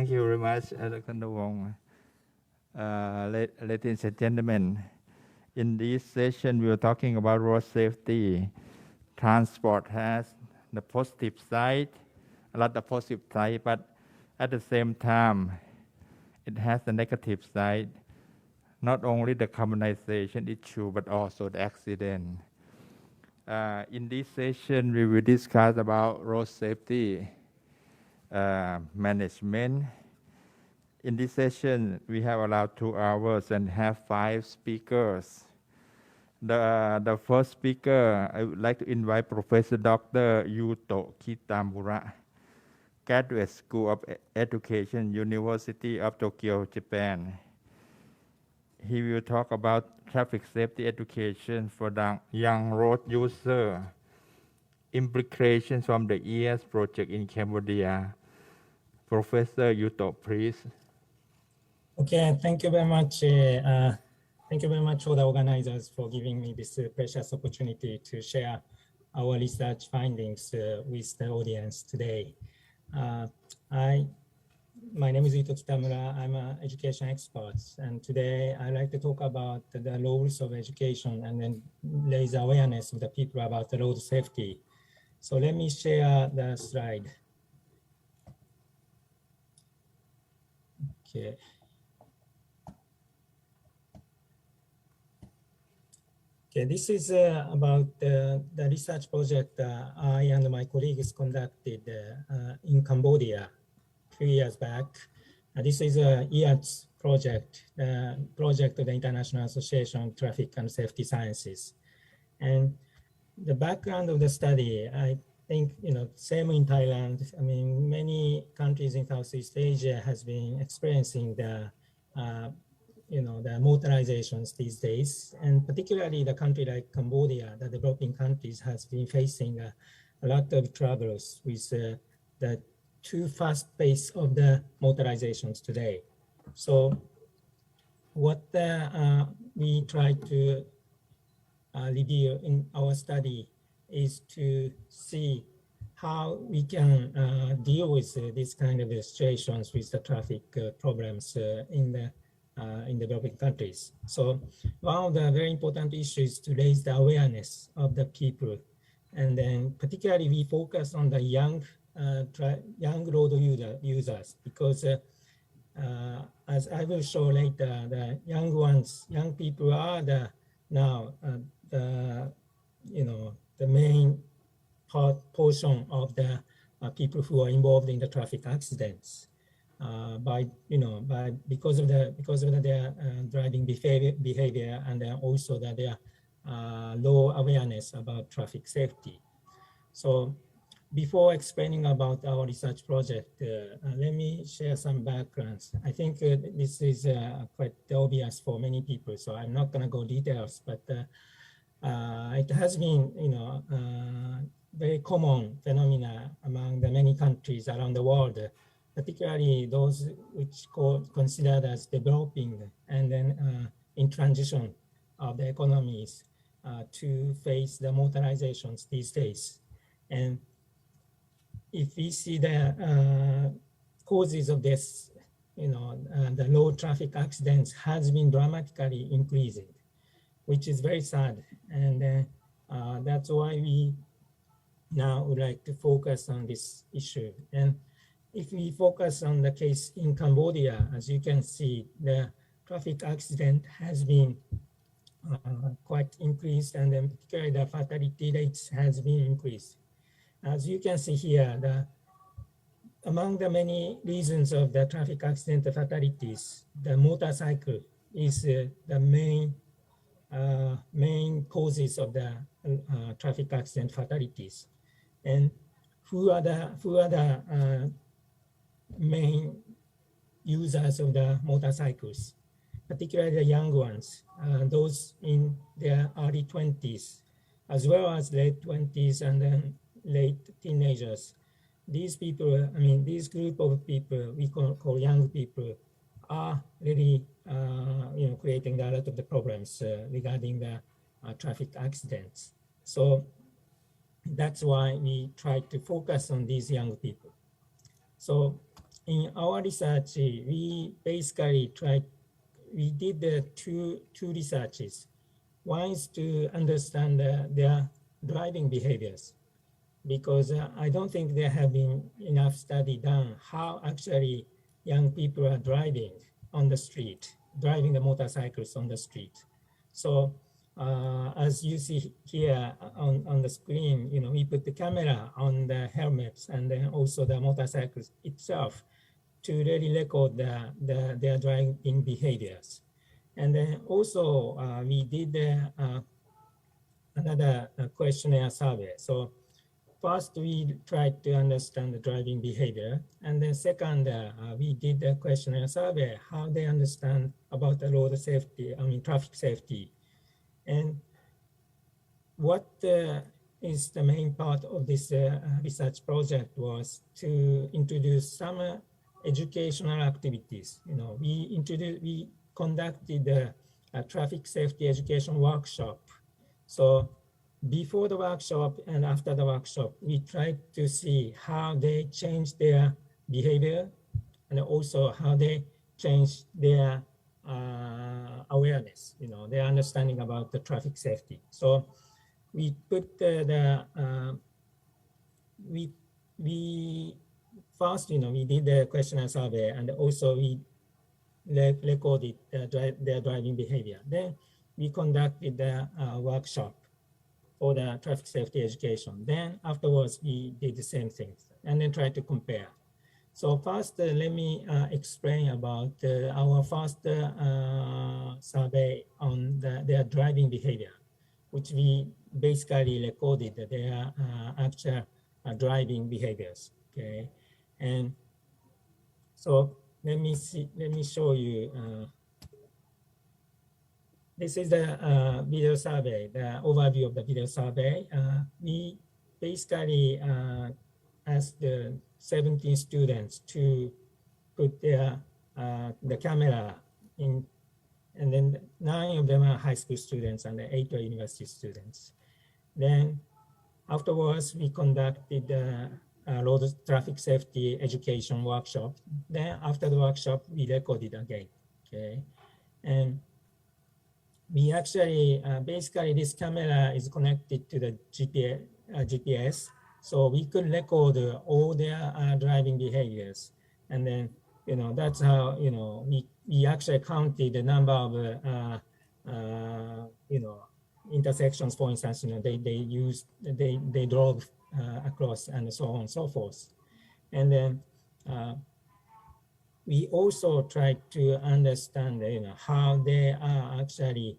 Thank you very much, Dr. Wong. Ladies and gentlemen, in this session, we are talking about road safety. Transport has the positive side, a lot of positive side, but at the same time, it has the negative side. Not only the carbonization issue, but also the accident. In this session, we will discuss about road safety management. In this session, we have allowed 2 hours and have 5 speakers. The first speaker, I would like to invite Professor Dr. Yuto KITAMURA, Graduate School of Education, University of Tokyo, Japan. He will talk about traffic safety education for the young road user, implications from the IATSS project in Cambodia. Professor Yuto, please. Okay, thank you very much. Thank you very much for the organizers for giving me this precious opportunity to share our research findings with the audience today. My name is Yuto KITAMURA. I'm an education expert, and today I'd like to talk about the roles of education and then raise awareness of the people about the road safety. So let me share the slide. Okay. Okay, this is about the research project I and my colleagues conducted in Cambodia 2 years back. This is a IATSS project, project of the International Association of Traffic and Safety Sciences. And the background of the study, I think, same in Thailand. I mean, many countries in Southeast Asia has been experiencing the motorizations these days, and particularly the country like Cambodia, the developing countries, has been facing a lot of troubles with the too fast pace of the motorizations today. So what we try to review in our study is to see how we can deal with these kind of situations with the traffic problems in developing countries. So one of the very important issues is to raise the awareness of the people. And then particularly we focus on the young road users, because as I will show later, the young people are the main portion of the people who are involved in the traffic accidents. Because of their driving behavior and also their low awareness about traffic safety. So before explaining about our research project, let me share some backgrounds. I think this is quite obvious for many people, so I'm not going to go details, but it has been, very common phenomena among the many countries around the world, particularly those which considered as developing and then in transition of the economies to face the motorizations these days. And if we see the causes of this, the road traffic accidents has been dramatically increasing, which is very sad. And that's why we now would like to focus on this issue. And if we focus on the case in Cambodia, as you can see, the traffic accident has been quite increased, and then particularly the fatality rates has been increased. As you can see here, among the many reasons of the traffic accident fatalities, the motorcycle is the main causes of the traffic accident fatalities. And who are the main users of the motorcycles, particularly the young ones, those in their early 20s, as well as late 20s and then late teenagers. These people, this group of people we call young people, are really creating a lot of the problems regarding the traffic accidents. So that's why we try to focus on these young people. So in our research, we basically we did two researches. One is to understand their driving behaviors, because I don't think there have been enough study done how actually young people are driving on the street, driving the motorcycles on the street. So as you see here on the screen, we put the camera on the helmets and then also the motorcycles itself to really record their driving behaviors. And then also we did another questionnaire survey. So first, we tried to understand the driving behavior. And then second, we did a questionnaire survey, how they understand about the road safety, traffic safety. And what is the main part of this research project was to introduce some educational activities. We conducted a traffic safety education workshop. So before the workshop and after the workshop, we tried to see how they change their behavior and also how they change their awareness, their understanding about the traffic safety. So we put we first, we did the questionnaire survey and also we recorded their driving behavior. Then we conducted the workshop for the traffic safety education. Then afterwards, we did the same thing and then try to compare. So first, let me explain about our first survey on their driving behavior, which we basically recorded their actual driving behaviors. Okay, and so let me show you. This is the video survey, the overview of the video survey. We basically asked the 17 students to put their the camera in, and then 9 of them are high school students and 8 are university students. Then afterwards, we conducted road traffic safety education workshop. Then after the workshop, we recorded again, okay? And we actually, basically this camera is connected to the GPS. So we could record all their driving behaviors. And then, that's how, we actually counted the number of, intersections, for instance, they drove across and so on and so forth. And then we also tried to understand, how they are actually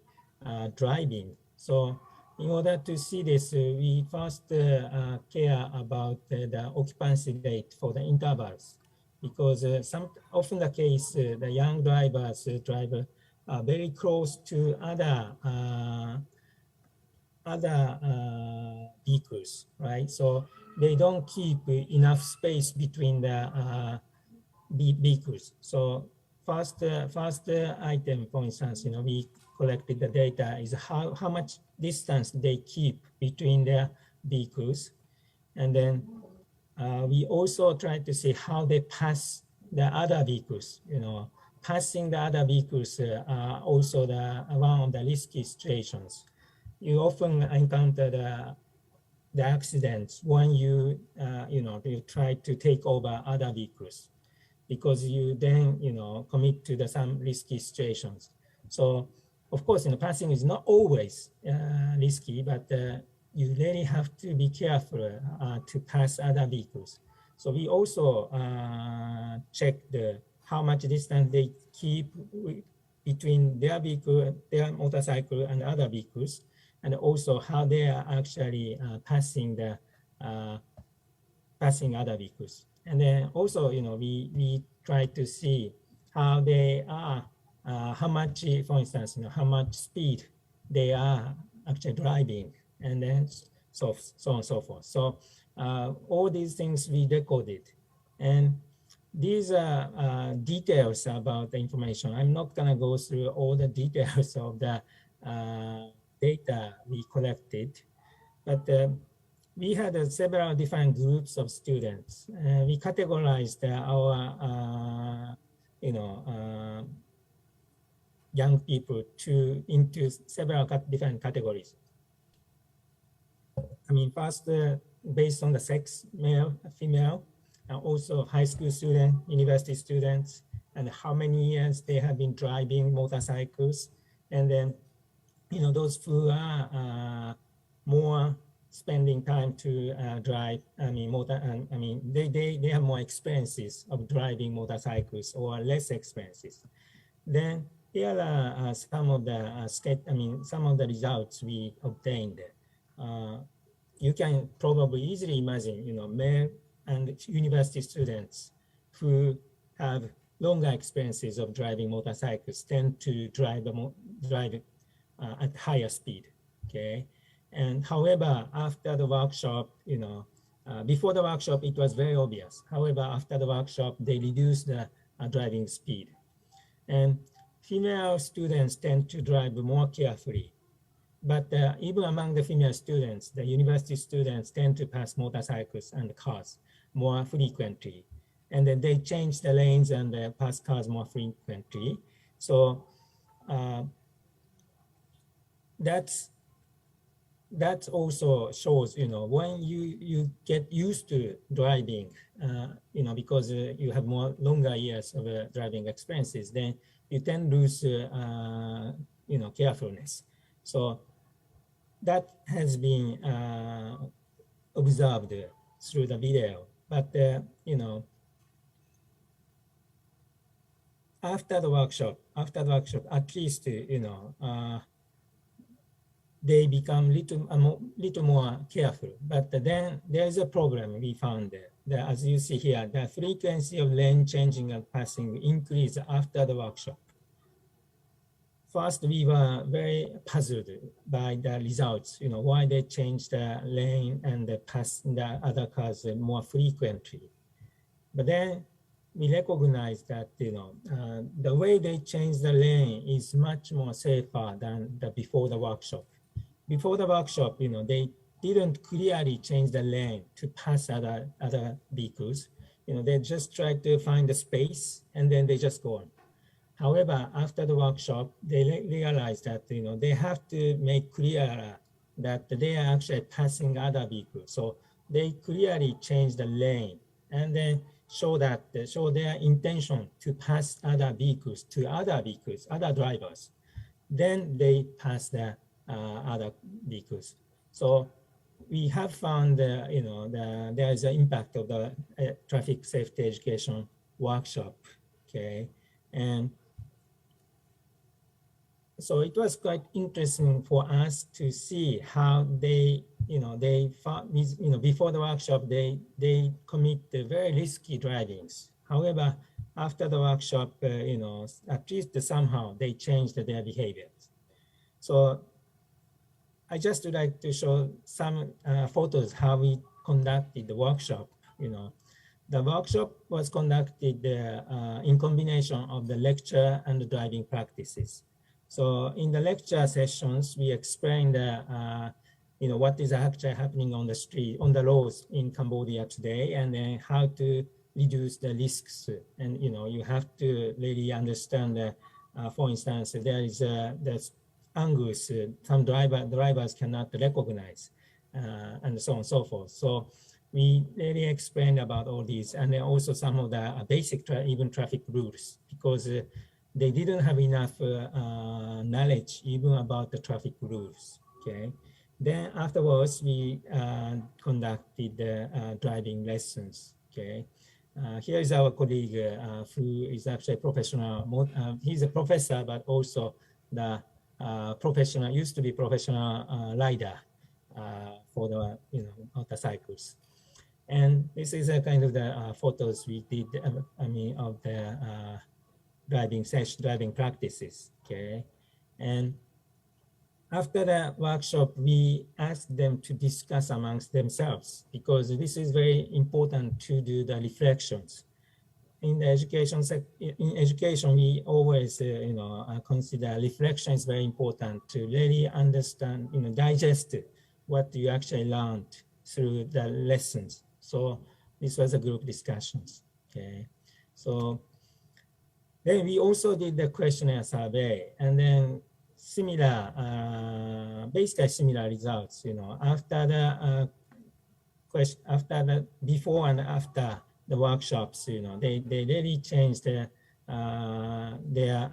driving. So in order to see this, we first care about the occupancy rate for the intervals, because often the case, the young drivers drive very close to other vehicles, right? So they don't keep enough space between the vehicles. So first item, for instance, we collected the data is how much distance they keep between their vehicles. And then we also try to see how they pass the other vehicles. Passing the other vehicles are also one of the risky situations. You often encounter the accidents when you try to take over other vehicles, because you then commit to some risky situations. So of course, passing is not always risky, but you really have to be careful to pass other vehicles. So we also check how much distance they keep between their vehicle, their motorcycle, and other vehicles, and also how they are actually passing other vehicles. And then also, we try to see how they are, how much, for instance, how much speed they are actually driving, and then so on and so forth. So all these things we recorded. And these are details about the information. I'm not gonna go through all the details of the data we collected, but we had several different groups of students. We categorized our, young people into several different categories. I mean, first, based on the sex, male, female, and also high school student, university students, and how many years they have been driving motorcycles. And then, those who are more spending time to drive, they have more experiences of driving motorcycles or less experiences. Then here are some of the results we obtained. You can probably easily imagine, male and university students who have longer experiences of driving motorcycles tend to drive at higher speed. Okay, and however, after the workshop, before the workshop it was very obvious. However, after the workshop, they reduced the driving speed, and female students tend to drive more carefully. But even among the female students, the university students tend to pass motorcycles and cars more frequently. And then they change the lanes and pass cars more frequently. So that also shows, when you get used to driving, because you have more longer years of driving experiences, then you tend to lose, carefulness. So that has been observed through the video. But, after the workshop, at least, they become little more careful. But then there's a problem we found there. As you see here, the frequency of lane changing and passing increased after the workshop. First, we were very puzzled by the results, why they changed the lane and pass the other cars more frequently. But then we recognized that, the way they changed the lane is much more safer than before the workshop. Before the workshop, they didn't clearly change the lane to pass other vehicles. They just tried to find the space and then they just go on. However, after the workshop, they realized that they have to make clearer that they are actually passing other vehicles. So they clearly change the lane and then show their intention to pass other vehicles to other drivers. Then they pass the other vehicles. So we have found, there is an impact of the traffic safety education workshop. Okay, and so it was quite interesting for us to see how they, before the workshop, they commit very risky drivings. However, after the workshop, at least somehow they changed their behaviors. So I just would like to show some photos how we conducted the workshop. The workshop was conducted in combination of the lecture and the driving practices. So in the lecture sessions, we explained, what is actually happening on the street, on the roads in Cambodia today, and then how to reduce the risks. And you have to really understand that, for instance, there is there's angles some drivers cannot recognize, and so on and so forth. So we really explained about all these, and then also some of the basic traffic rules, because they didn't have enough knowledge even about the traffic rules. Okay. Then afterwards, we conducted driving lessons. Okay. Here is our colleague who is actually a professional. He's a professor, but also the professional, used to be professional rider for the motorcycles. And this is a kind of the photos we did. Of the driving practices. Okay, and after the workshop, we asked them to discuss amongst themselves, because this is very important to do the reflections. In the education, we always consider reflection is very important to really understand, digest what you actually learned through the lessons. So this was a group discussions. Okay, so then we also did the questionnaire survey, and then similar, basically similar results. After the before and after the workshops, they really changed their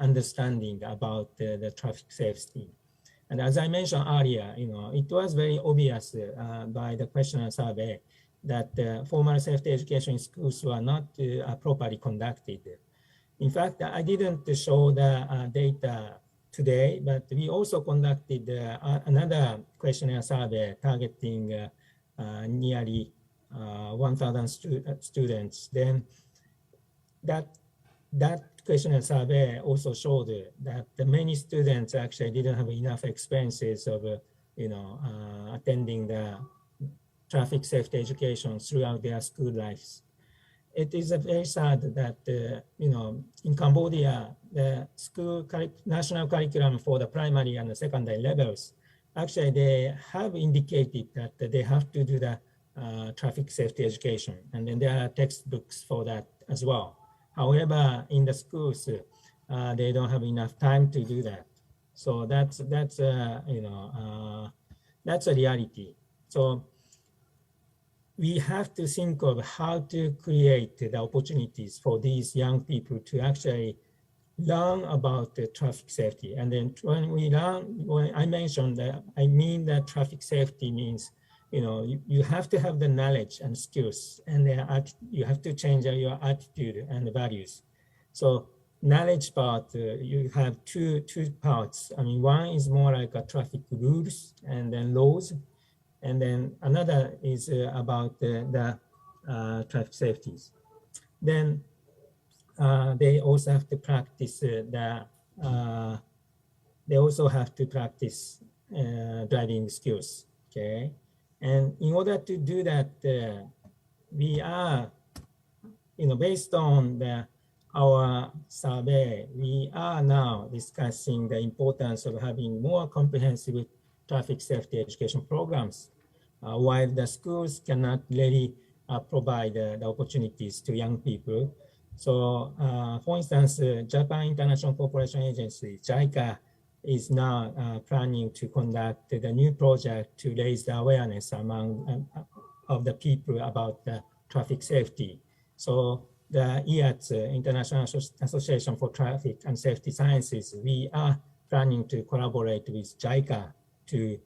understanding about the traffic safety. And as I mentioned earlier, it was very obvious by the questionnaire survey that formal safety education in schools were not properly conducted. In fact, I didn't show the data today, but we also conducted another questionnaire survey targeting nearly 1,000 students. Then that questionnaire survey also showed that many students actually didn't have enough experiences of attending the traffic safety education throughout their school lives. It is very sad that in Cambodia, the school national curriculum for the primary and the secondary levels, actually they have indicated that they have to do the traffic safety education, and then there are textbooks for that as well. However, in the schools, they don't have enough time to do that. So that's a reality. So we have to think of how to create the opportunities for these young people to actually learn about the traffic safety. And then when I mentioned that, I mean that traffic safety means, you have to have the knowledge and skills, and you have to change your attitude and values. So knowledge part, you have two parts. I mean, one is more like a traffic rules and then laws. And then another is about the traffic safeties. Then they also have to practice driving skills. Okay, and in order to do that, we are, based on our survey, we are now discussing the importance of having more comprehensive traffic safety education programs, while the schools cannot really provide the opportunities to young people. So, for instance, Japan International Cooperation Agency, JICA, is now planning to conduct the new project to raise the awareness among of the people about the traffic safety. So the IATSS, International Association for Traffic and Safety Sciences, we are planning to collaborate with JICA to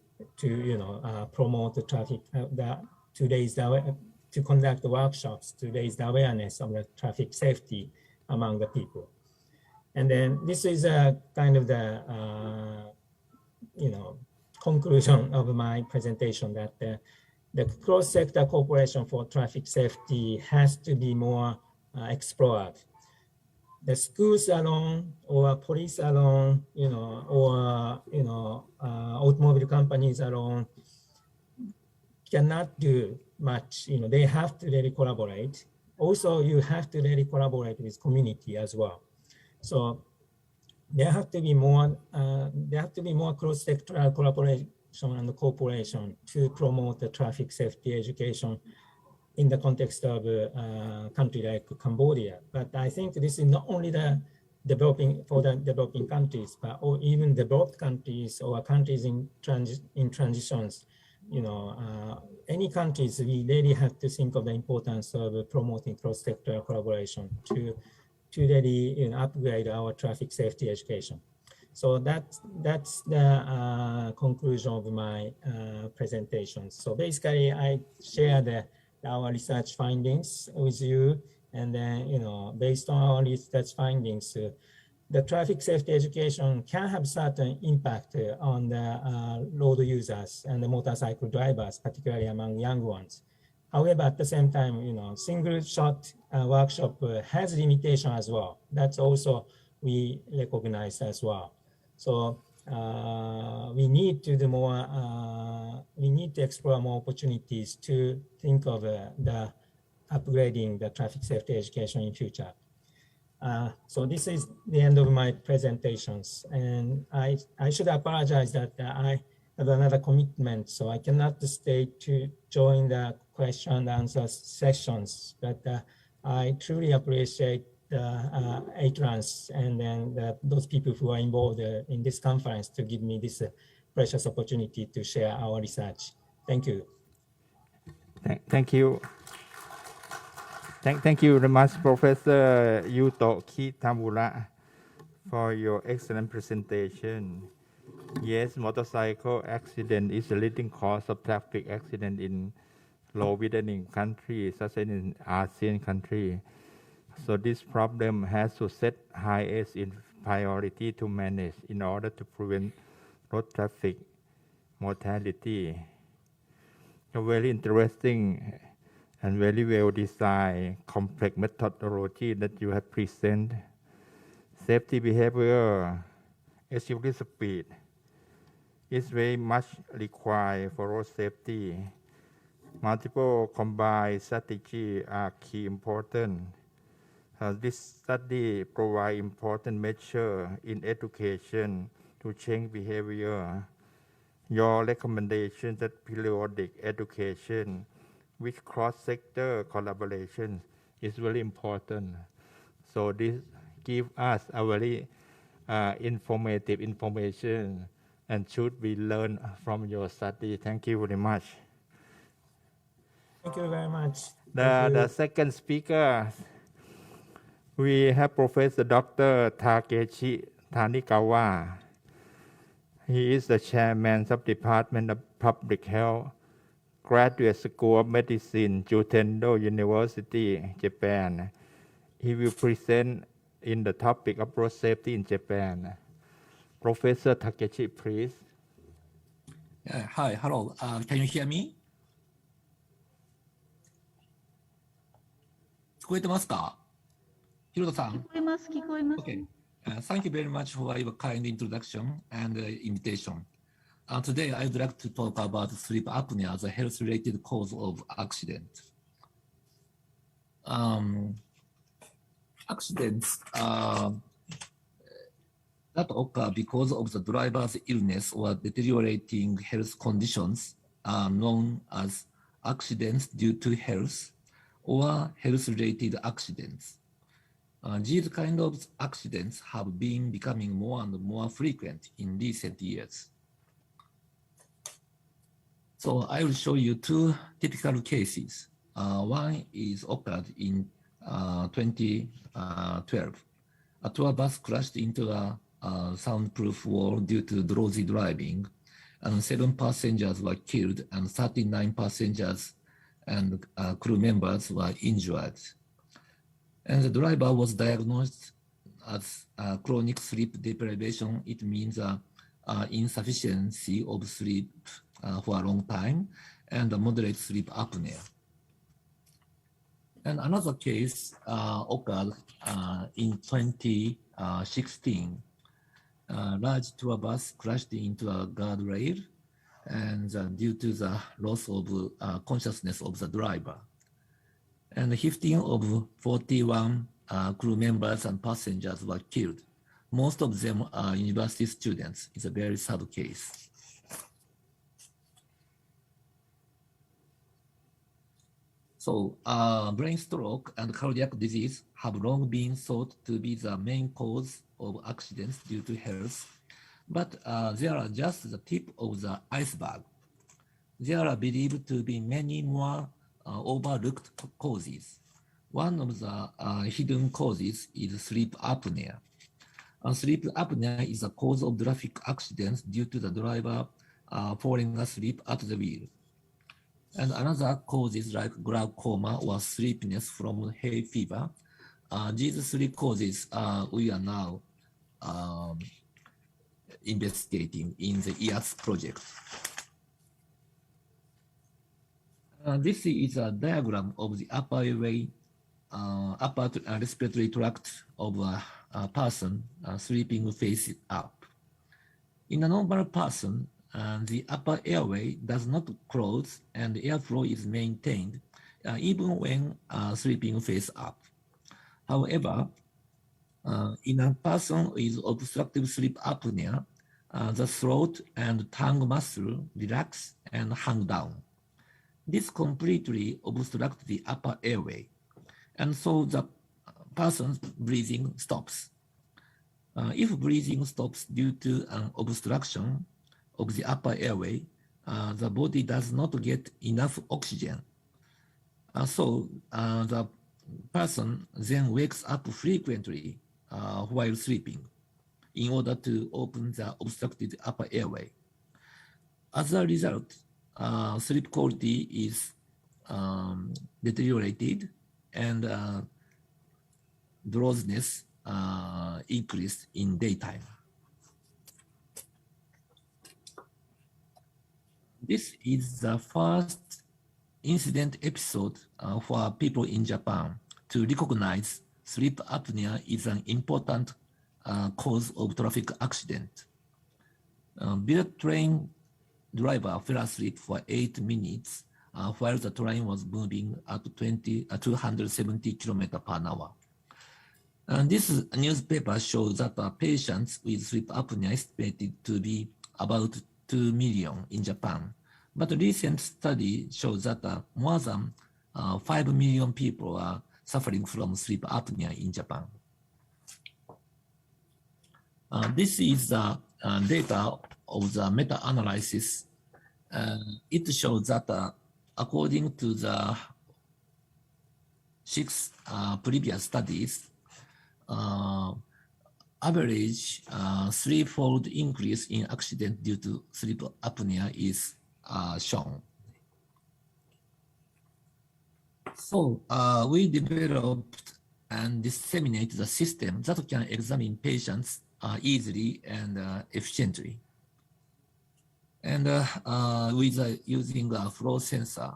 promote the traffic, to conduct workshops to raise the awareness of the traffic safety among the people. And then this is a kind of the conclusion of my presentation, that the cross-sector cooperation for traffic safety has to be more explored. The schools alone, or police alone, or automobile companies alone cannot do much. They have to really collaborate. Also, you have to really collaborate with community as well. So there have to be more cross-sectoral collaboration and cooperation to promote the traffic safety education in the context of a country like Cambodia. But I think this is not only the developing countries, but even developed countries or countries in transitions. Any countries, we really have to think of the importance of promoting cross-sectoral collaboration to really upgrade our traffic safety education. So that's the conclusion of my presentation. So basically, I shared our research findings with you, and then based on our research findings, the traffic safety education can have certain impact on the road users and the motorcycle drivers, particularly among young ones. However, at the same time, single shot workshop has limitation as well. That's also we recognize as well. So we need to do more. We need to explore more opportunities to think of the upgrading the traffic safety education in future. So this is the end of my presentations, and I should apologize that I have another commitment, so I cannot stay to join the question and answer sessions. But I truly appreciate ATRANS and then those people who are involved in this conference to give me this precious opportunity to share our research. Thank you. Thank you. Thank you very much, Professor Yuto KITAMURA, for your excellent presentation. Yes, motorcycle accident is the leading cause of traffic accident in low-withering countries, such as in ASEAN country. So this problem has to set highest in priority to manage in order to prevent road traffic mortality. A very interesting and very well designed complex methodology that you have presented. Safety behavior, especially speed, is very much required for road safety. Multiple combined strategies are key important. This study provides important measures in education to change behavior. Your recommendation that periodic education with cross-sector collaboration is very important. So this gives us a very informative information and should be learned from your study. Thank you very much. Thank you very much. The second speaker, we have Professor Dr. Takeshi Tanigawa. He is the chairman of Department of Public Health, Graduate School of Medicine, Juntendo University, Japan. He will present in the topic of road safety in Japan. Professor Takeshi, please. Hi, hello. Can you hear me? 聞こえてますか？ヒロトさん。聞こえます、聞こえます。Okay. Thank you very much for your kind introduction and invitation. Today, I would like to talk about sleep apnea as a health-related cause of accident. Accidents that occur because of the driver's illness or deteriorating health conditions are known as accidents due to health or health-related accidents. These kind of accidents have been becoming more and more frequent in recent years. So I will show you two typical cases. One is occurred in 2012. A tour bus crashed into a soundproof wall due to drowsy driving, and 7 passengers were killed and 39 passengers and crew members were injured. And the driver was diagnosed as chronic sleep deprivation. It means insufficiency of sleep for a long time and moderate sleep apnea. And another case occurred in 2016. A large tour bus crashed into a guardrail and due to the loss of consciousness of the driver. And 15 of 41 crew members and passengers were killed. Most of them are university students. It's a very sad case. So brain stroke and cardiac disease have long been thought to be the main cause of accidents due to health, but they are just the tip of the iceberg. There are believed to be many more overlooked causes. One of the hidden causes is sleep apnea. Sleep apnea is a cause of traffic accidents due to the driver falling asleep at the wheel. And another causes like glaucoma or sleepiness from hay fever. These three causes we are now investigating in the IATSS project. This is a diagram of the upper airway, upper respiratory tract of a person sleeping face up. In a normal person, the upper airway does not close and airflow is maintained even when sleeping face up. However, in a person with obstructive sleep apnea, the throat and tongue muscle relax and hang down. This completely obstructs the upper airway, and so the person's breathing stops. If breathing stops due to an obstruction of the upper airway, the body does not get enough oxygen. So the person then wakes up frequently while sleeping in order to open the obstructed upper airway. As a result, sleep quality is deteriorated and drowsiness increased in daytime. This is the first incident episode for people in Japan to recognize sleep apnea is an important cause of traffic accident. Bullet train driver fell asleep for 8 minutes while the train was moving at 270 km/h. And this newspaper shows that patients with sleep apnea estimated to be about 2 million in Japan. But a recent study shows that more than 5 million people are suffering from sleep apnea in Japan. This is the data of the meta-analysis. It shows that according to the 6 previous studies, average 3-fold increase in accident due to sleep apnea is shown. So we developed and disseminated the system that can examine patients easily and efficiently. And with using a flow sensor.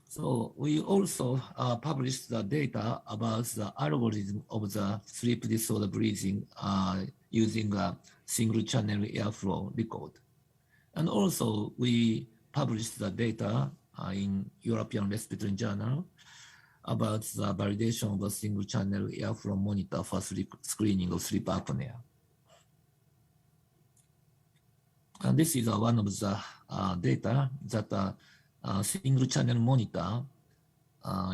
So we also published the data about the algorithm of the sleep disorder breathing using a single channel airflow record. And also we published the data in European Respiratory Journal about the validation of a single channel airflow monitor for screening of sleep apnea. And this is one of the data that single channel monitor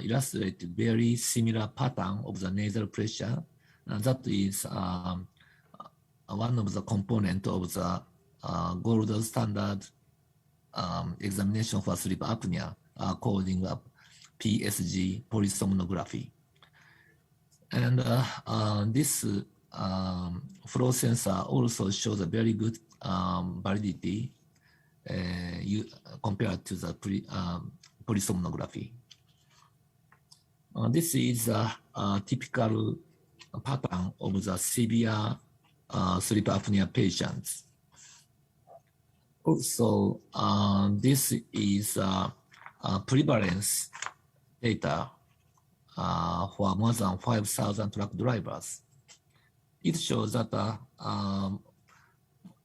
illustrated very similar pattern of the nasal pressure. And that is one of the components of the gold standard examination for sleep apnea calling up PSG polysomnography. And this flow sensor also shows a very good validity compared to the polysomnography. This is a typical pattern of the severe sleep apnea patients. Also, this is prevalence data for more than 5,000 truck drivers. It shows that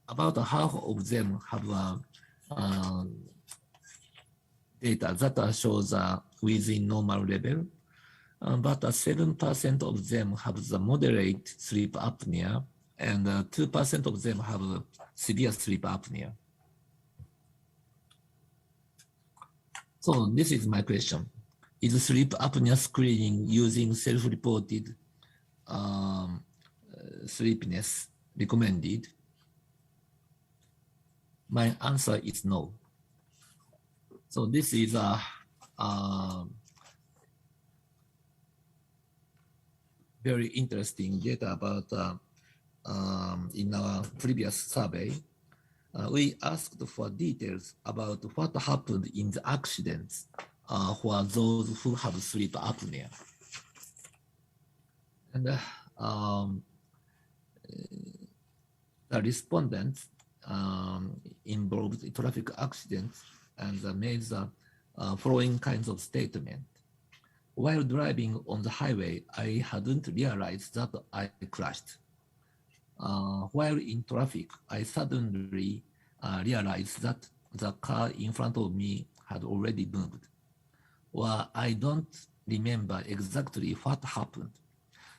about half of them have data that shows within normal level, but 7% of them have the moderate sleep apnea, and 2% of them have severe sleep apnea. So this is my question. Is sleep apnea screening using self-reported sleepiness recommended? My answer is no. So this is a very interesting data about in our previous survey. We asked for details about what happened in the accidents for those who have sleep apnea. And the respondents involved traffic accidents and made the following kinds of statement. While driving on the highway, I hadn't realized that I crashed. While in traffic, I suddenly realized that the car in front of me had already moved. Or I don't remember exactly what happened.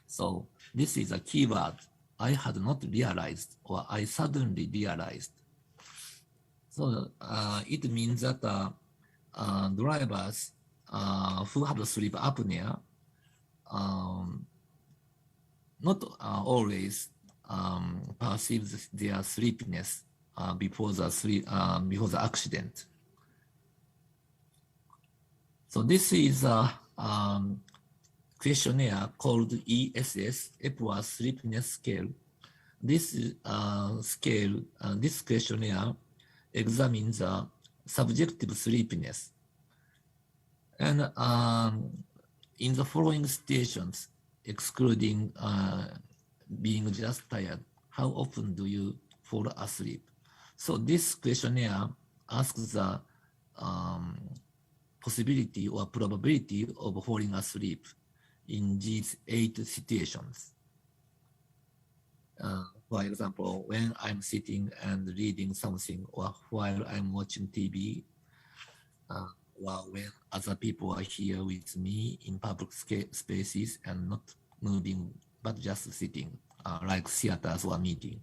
So this is a keyword I had not realized, or I suddenly realized. So it means that drivers who have sleep apnea not always perceive their sleepiness before the accident. So this is a questionnaire called ESS, Epworth Sleepiness Scale. This scale, this questionnaire examines subjective sleepiness. And in the following situations, excluding being just tired, how often do you fall asleep? So this questionnaire asks the possibility or probability of falling asleep in these 8 situations. For example, when I'm sitting and reading something, or while I'm watching TV, or when other people are here with me in public spaces and not moving, but just sitting, like theaters or meeting.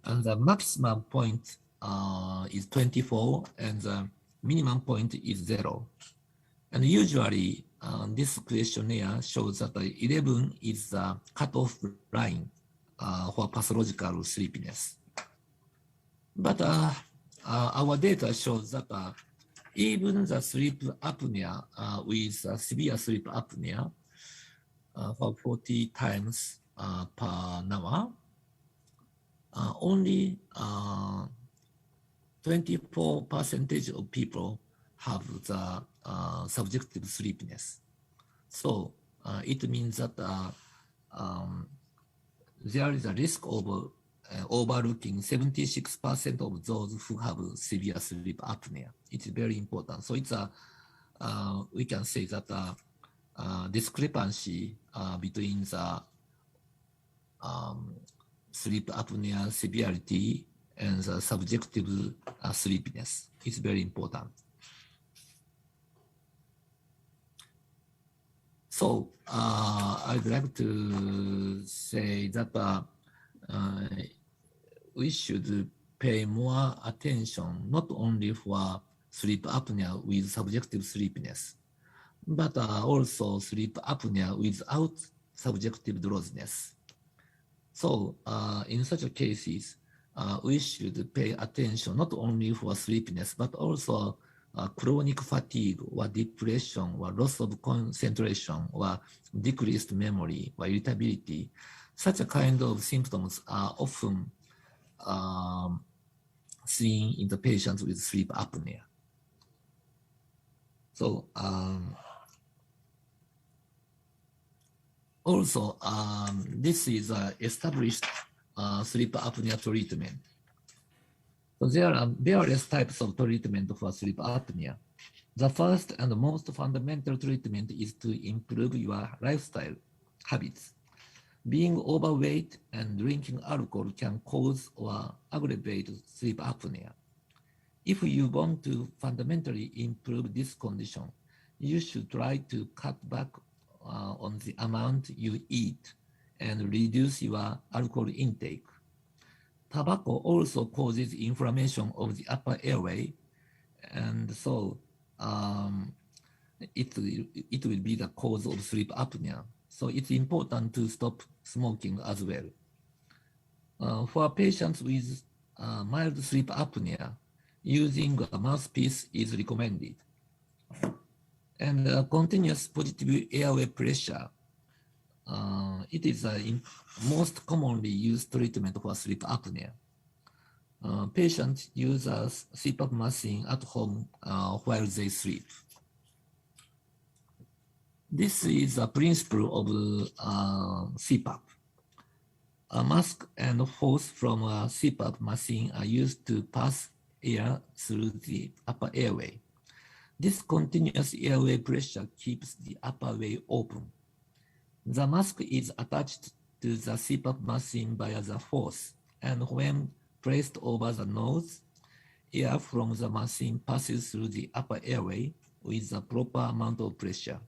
And the maximum point is 24, and the minimum point is 0. And usually, this questionnaire shows that 11 is the cutoff line for pathological sleepiness. But our data shows that even the sleep apnea with severe sleep apnea for 40 times per hour, only 24% of people have the subjective sleepiness. So it means that there is a risk of overlooking 76% of those who have severe sleep apnea. It's very important. So it's we can say that discrepancy between the sleep apnea severity and the subjective sleepiness is very important. So I'd like to say that we should pay more attention not only for sleep apnea with subjective sleepiness, but also sleep apnea without subjective drowsiness. So in such cases, we should pay attention not only for sleepiness, but also chronic fatigue or depression or loss of concentration or decreased memory or irritability. Such a kind of symptoms are often seen in the patients with sleep apnea. So also, this is established sleep apnea treatment. So there are various types of treatment for sleep apnea. The first and most fundamental treatment is to improve your lifestyle habits. Being overweight and drinking alcohol can cause or aggravate sleep apnea. If you want to fundamentally improve this condition, you should try to cut back on the amount you eat and reduce your alcohol intake. Tobacco also causes inflammation of the upper airway, and so it will be the cause of sleep apnea. So it's important to stop smoking as well. For patients with mild sleep apnea, using a mouthpiece is recommended. And continuous positive airway pressure, it is the most commonly used treatment for sleep apnea. Patients use a CPAP machine at home while they sleep. This is a principle of CPAP. A mask and hose from a CPAP machine are used to pass air through the upper airway. This continuous airway pressure keeps the upper way open. The mask is attached to the CPAP machine via the hose, and when placed over the nose, air from the machine passes through the upper airway with the proper amount of pressure.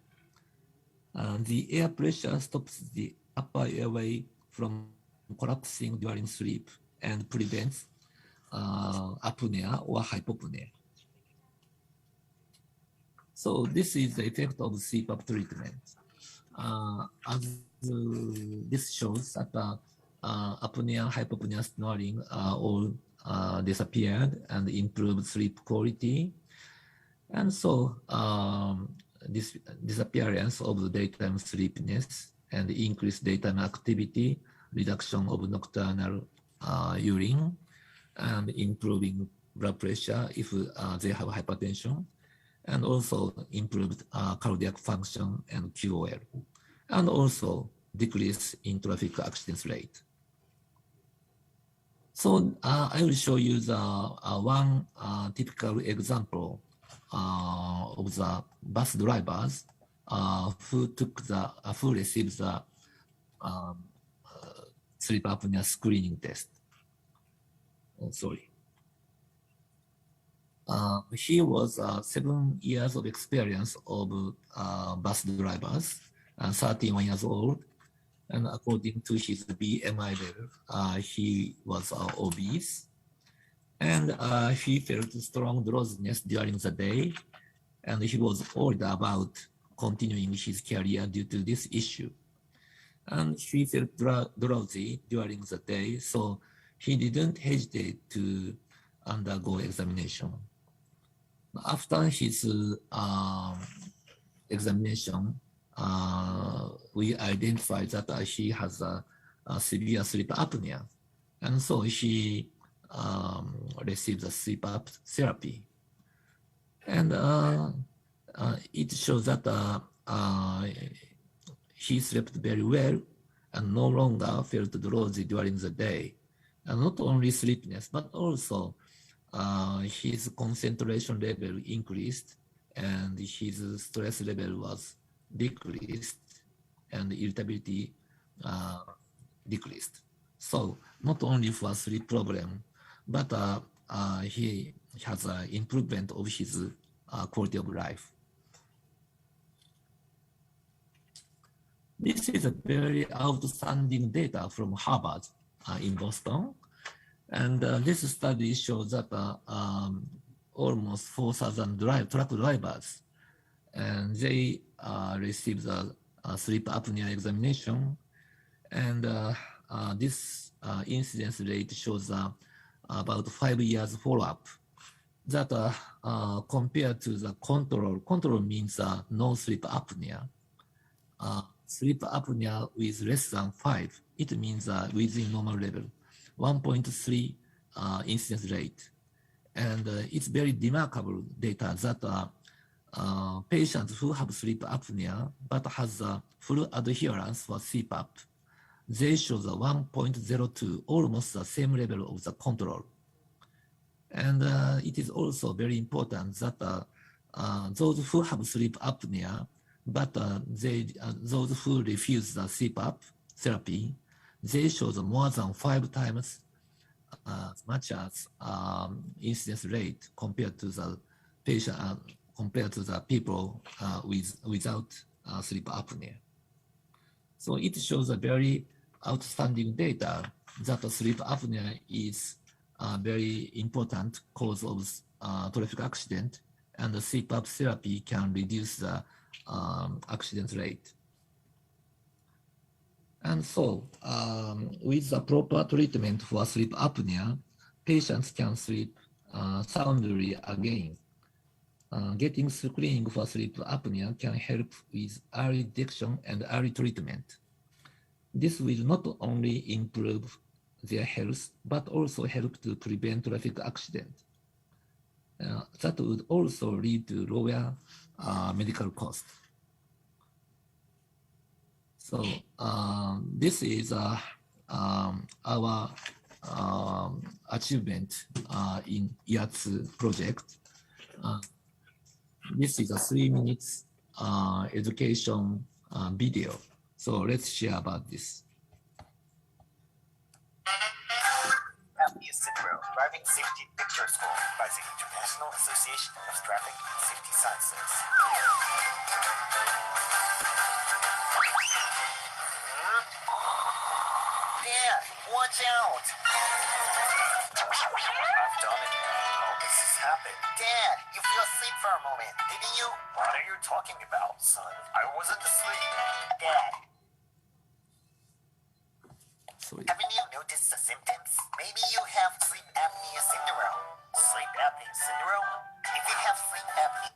The air pressure stops the upper airway from collapsing during sleep and prevents apnea or hypopnea. So this is the effect of CPAP treatment. As this shows that apnea, hypopnea, snoring all disappeared and improved sleep quality. And so this disappearance of the daytime sleepiness and increased daytime activity, reduction of nocturnal urine, and improving blood pressure if they have hypertension, and also improved cardiac function and QOL, and also decrease in traffic accidents rate. So I will show you the one typical example of the bus drivers who received the sleep apnea screening test. Oh, sorry. He was 7 years of experience of bus drivers, 31 years old, and according to his BMI level, he was obese, and he felt strong drowsiness during the day, and he was worried about continuing his career due to this issue. And he felt drowsy during the day, so he didn't hesitate to undergo examination. After his examination, we identified that he has a severe sleep apnea, and so he received the CPAP therapy. And it shows that he slept very well and no longer felt drowsy during the day. And not only sleepiness, but also his concentration level increased and his stress level was decreased and irritability decreased. So not only for sleep problem, but he has an improvement of his quality of life. This is a very outstanding data from Harvard in Boston. And this study shows that almost 4,000 truck drivers, and they received the sleep apnea examination. And this incidence rate shows about 5 years follow-up. That compared to the control means no sleep apnea. Sleep apnea with less than 5, it means within normal level, 1.3 incidence rate. And it's very remarkable data that patients who have sleep apnea but has full adherence for CPAP, they show the 1.02, almost the same level of the control. And it is also very important that those who have sleep apnea, but those who refuse the CPAP therapy, they show the more than 5 times as much as incidence rate compared to the patient, compared to the people without sleep apnea. So it shows a very outstanding data that sleep apnea is a very important cause of traffic accident, and the CPAP therapy can reduce the accident rate. And so, with the proper treatment for sleep apnea, patients can sleep soundly again. Getting screening for sleep apnea can help with early detection and early treatment. This will not only improve their health, but also help to prevent traffic accident. That would also lead to lower medical costs. So this is our achievement in IATSS project. This is a 3 minutes education video. So let's share about this. Apnea Syndrome Driving Safety Picture School by the International Association of Traffic Safety Sciences. Yeah, Watch out! I've done it. How does this happen? Dad, you fell asleep for a moment, didn't you? What are you talking about, son? I wasn't asleep. Dad, Sorry. haven't you noticed the symptoms? Maybe you have sleep apnea syndrome. Sleep apnea syndrome? If you have sleep apnea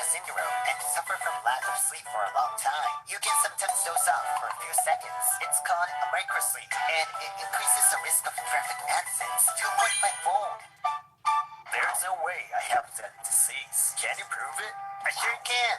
syndrome and suffer from lack of sleep for a long time, you can sometimes doze off for a few seconds. It's called a microsleep, and it increases the risk of traffic accidents 2.5-fold. There's no way I have that disease. Can you prove it? I sure can.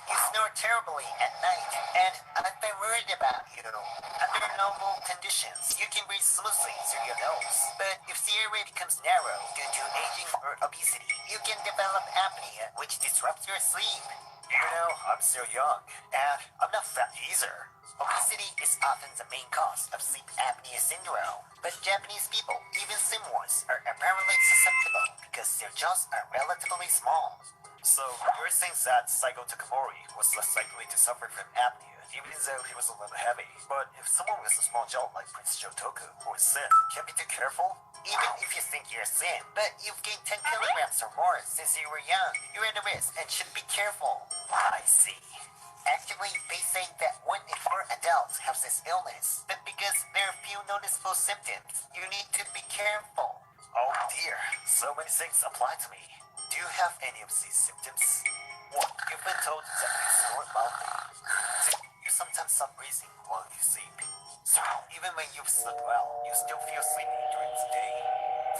You snore terribly at night, and I've been worried about you. Under normal conditions, you can breathe smoothly through your nose. But if the airway becomes narrow due to aging or obesity, you can develop apnea, which disrupts your sleep. You know, I'm still young, and I'm not fat either. Obesity is often the main cause of sleep apnea syndrome. But Japanese people, even slim ones, are apparently susceptible because their jaws are relatively small. So, you're saying that Saigo Takamori was less likely to suffer from apnea, even though he was a little heavy. But if someone with a small jaw like Prince Jotoku, who is thin, can't be too careful? Even if you think you're thin, but you've gained 10 kilograms or more since you were young, you're at a risk and should be careful. I see. Actually, they say that 1 in 4 adults have this illness, but because there are few noticeable symptoms, you need to be careful. Oh dear, so many things apply to me. Do you have any of these symptoms? 1. You've been told that you snore loudly. 2. You sometimes stop breathing while you sleep. 3. Even when you've slept well, you still feel sleepy during the day.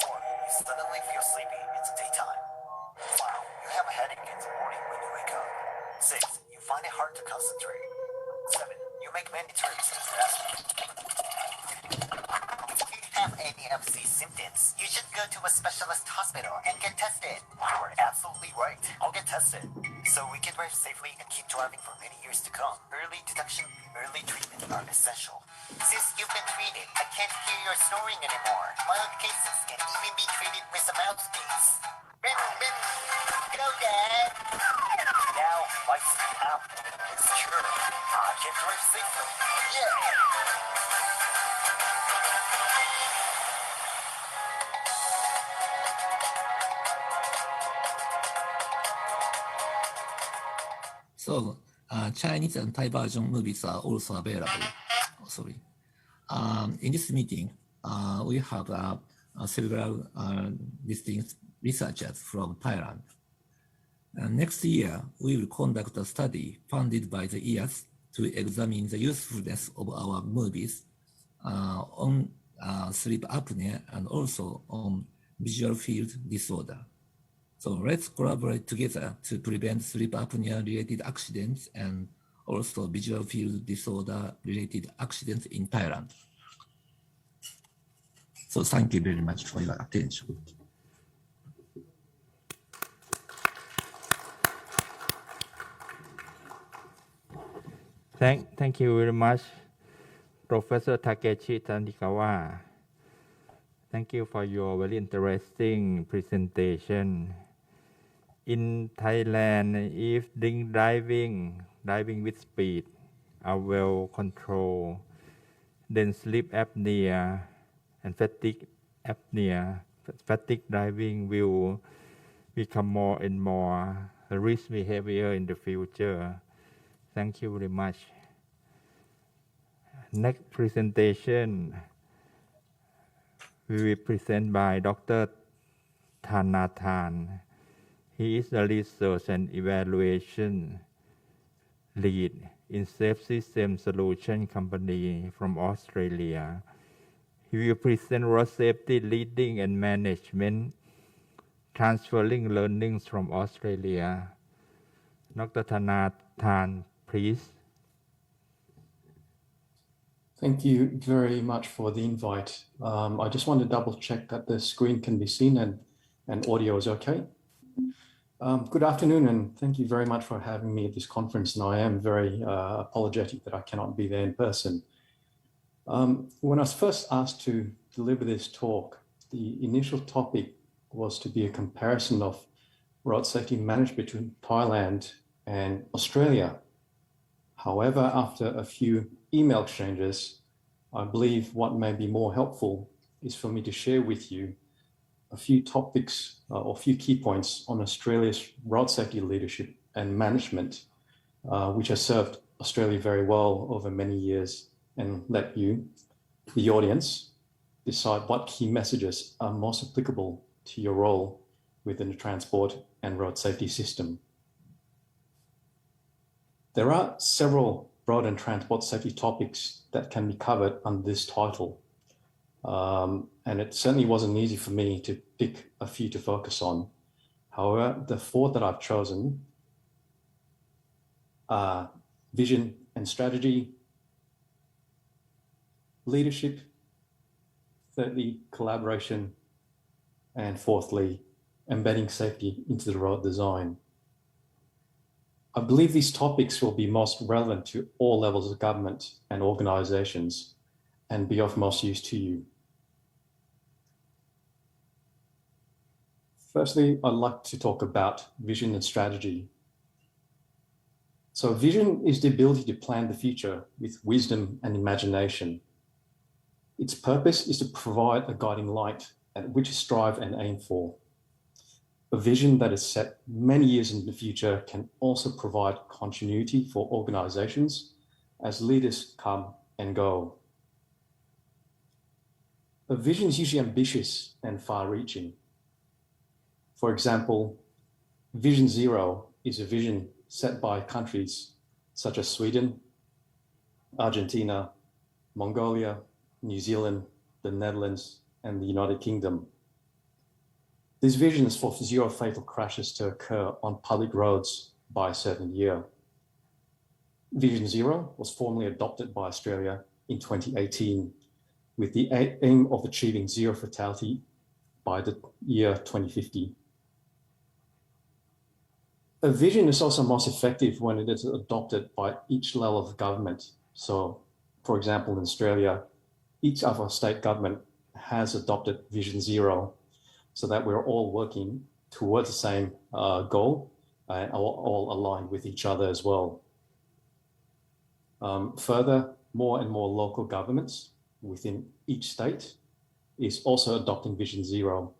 4. You suddenly feel sleepy in the daytime. 5. You have a headache in the morning when you wake up. 6. You find it hard to concentrate. 7. You make many trips to the bathroom. If you have any of these symptoms, you should go to a specialist hospital and get tested. You are absolutely right. I'll get tested. So we can drive safely and keep driving for many years to come. Early detection, early treatment are essential. Since you've been treated, I can't hear your snoring anymore. Mild cases can even be treated with a mouthpiece. Go, Dad. Now, lights out. It's sure. I can drive safely. Yeah. So, Chinese and Thai version movies are also available. Oh, sorry. In this meeting, we have several distinct researchers from Thailand. Next year, we will conduct a study funded by the IATSS to examine the usefulness of our movies on sleep apnea and also on visual field disorder. So let's collaborate together to prevent sleep apnea-related accidents and also visual field disorder-related accidents in Thailand. So thank you very much for your attention. Thank you very much, Professor Takeshi Tanigawa. Thank you for your very interesting presentation. In Thailand, if driving with speed are well controlled, then sleep apnea and fatigue driving will become more and more risk behavior in the future. Thank you very much. Next presentation will be presented by Dr. Tana TAN. He is the research and evaluation lead in Safe System Solution Company from Australia. He will present road safety leading and management, transferring learnings from Australia. Dr. Tana TAN, please. Thank you very much for the invite. I just want to double check that the screen can be seen and audio is okay. Good afternoon, and thank you very much for having me at this conference. And I am very apologetic that I cannot be there in person. When I was first asked to deliver this talk, the initial topic was to be a comparison of road safety management between Thailand and Australia. However, after a few email exchanges, I believe what may be more helpful is for me to share with you a few topics or a few key points on Australia's road safety leadership and management, which has served Australia very well over many years, and let you, the audience, decide what key messages are most applicable to your role within the transport and road safety system. There are several road and transport safety topics that can be covered under this title. And it certainly wasn't easy for me to pick a few to focus on. However, the four that I've chosen are vision and strategy, leadership, thirdly, collaboration, and fourthly, embedding safety into the road design. I believe these topics will be most relevant to all levels of government and organizations and be of most use to you. Firstly, I'd like to talk about vision and strategy. So vision is the ability to plan the future with wisdom and imagination. Its purpose is to provide a guiding light at which to strive and aim for. A vision that is set many years in the future can also provide continuity for organizations as leaders come and go. A vision is usually ambitious and far-reaching. For example, Vision Zero is a vision set by countries such as Sweden, Argentina, Mongolia, New Zealand, the Netherlands, and the United Kingdom. This vision is for zero fatal crashes to occur on public roads by a certain year. Vision Zero was formally adopted by Australia in 2018 with the aim of achieving zero fatality by the year 2050. A vision is also most effective when it is adopted by each level of government. So, for example, in Australia, each of our state government has adopted Vision Zero so that we're all working towards the same goal and all aligned with each other as well. Further, more and more local governments within each state is also adopting Vision Zero.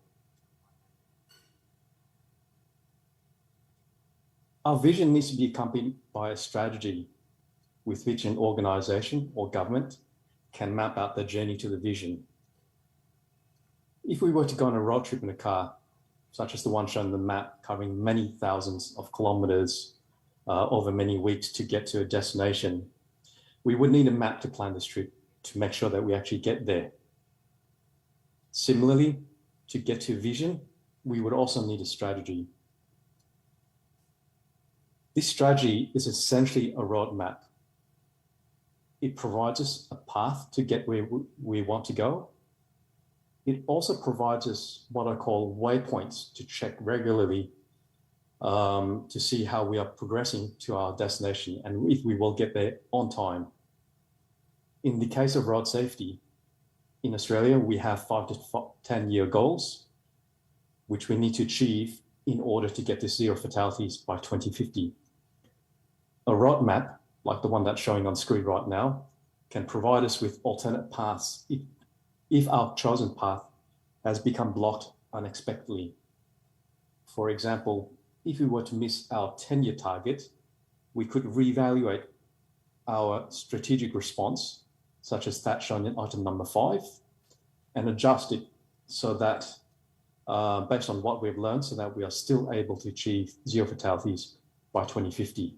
Our vision needs to be accompanied by a strategy with which an organization or government can map out the journey to the vision. If we were to go on a road trip in a car, such as the one shown on the map, covering many thousands of kilometers over many weeks to get to a destination, we would need a map to plan this trip to make sure that we actually get there. Similarly, to get to vision, we would also need a strategy. This strategy is essentially a roadmap. It provides us a path to get where we want to go. It also provides us what I call waypoints to check regularly to see how we are progressing to our destination and if we will get there on time. In the case of road safety, in Australia, we have 5 to 10-year goals, which we need to achieve in order to get to zero fatalities by 2050. A roadmap, like the one that's showing on screen right now, can provide us with alternate paths if our chosen path has become blocked unexpectedly. For example, if we were to miss our 10-year target, we could reevaluate our strategic response, such as that shown in item number 5, and adjust it so that, based on what we've learned, so that we are still able to achieve zero fatalities by 2050.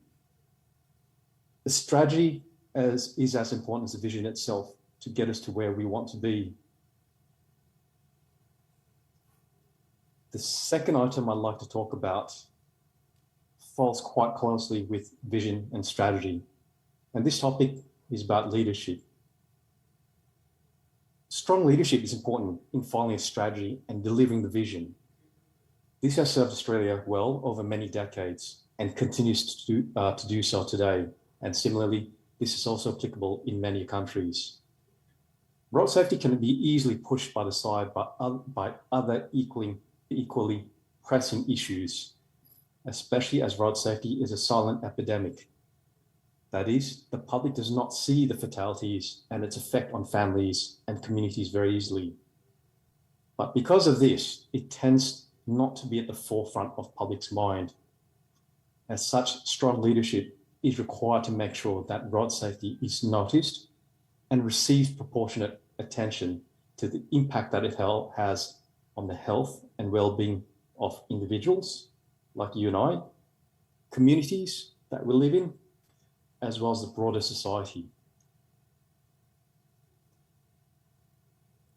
The strategy is as important as the vision itself to get us to where we want to be. The second item I'd like to talk about falls quite closely with vision and strategy. And this topic is about leadership. Strong leadership is important in following a strategy and delivering the vision. This has served Australia well over many decades and continues to do so today. And similarly, this is also applicable in many countries. Road safety can be easily pushed by the side by other equally pressing issues, especially as road safety is a silent epidemic. That is, the public does not see the fatalities and its effect on families and communities very easily. But because of this, it tends not to be at the forefront of public's mind. As such, strong leadership is required to make sure that road safety is noticed and receives proportionate attention to the impact that it has on the health and well-being of individuals like you and I, communities that we live in, as well as the broader society.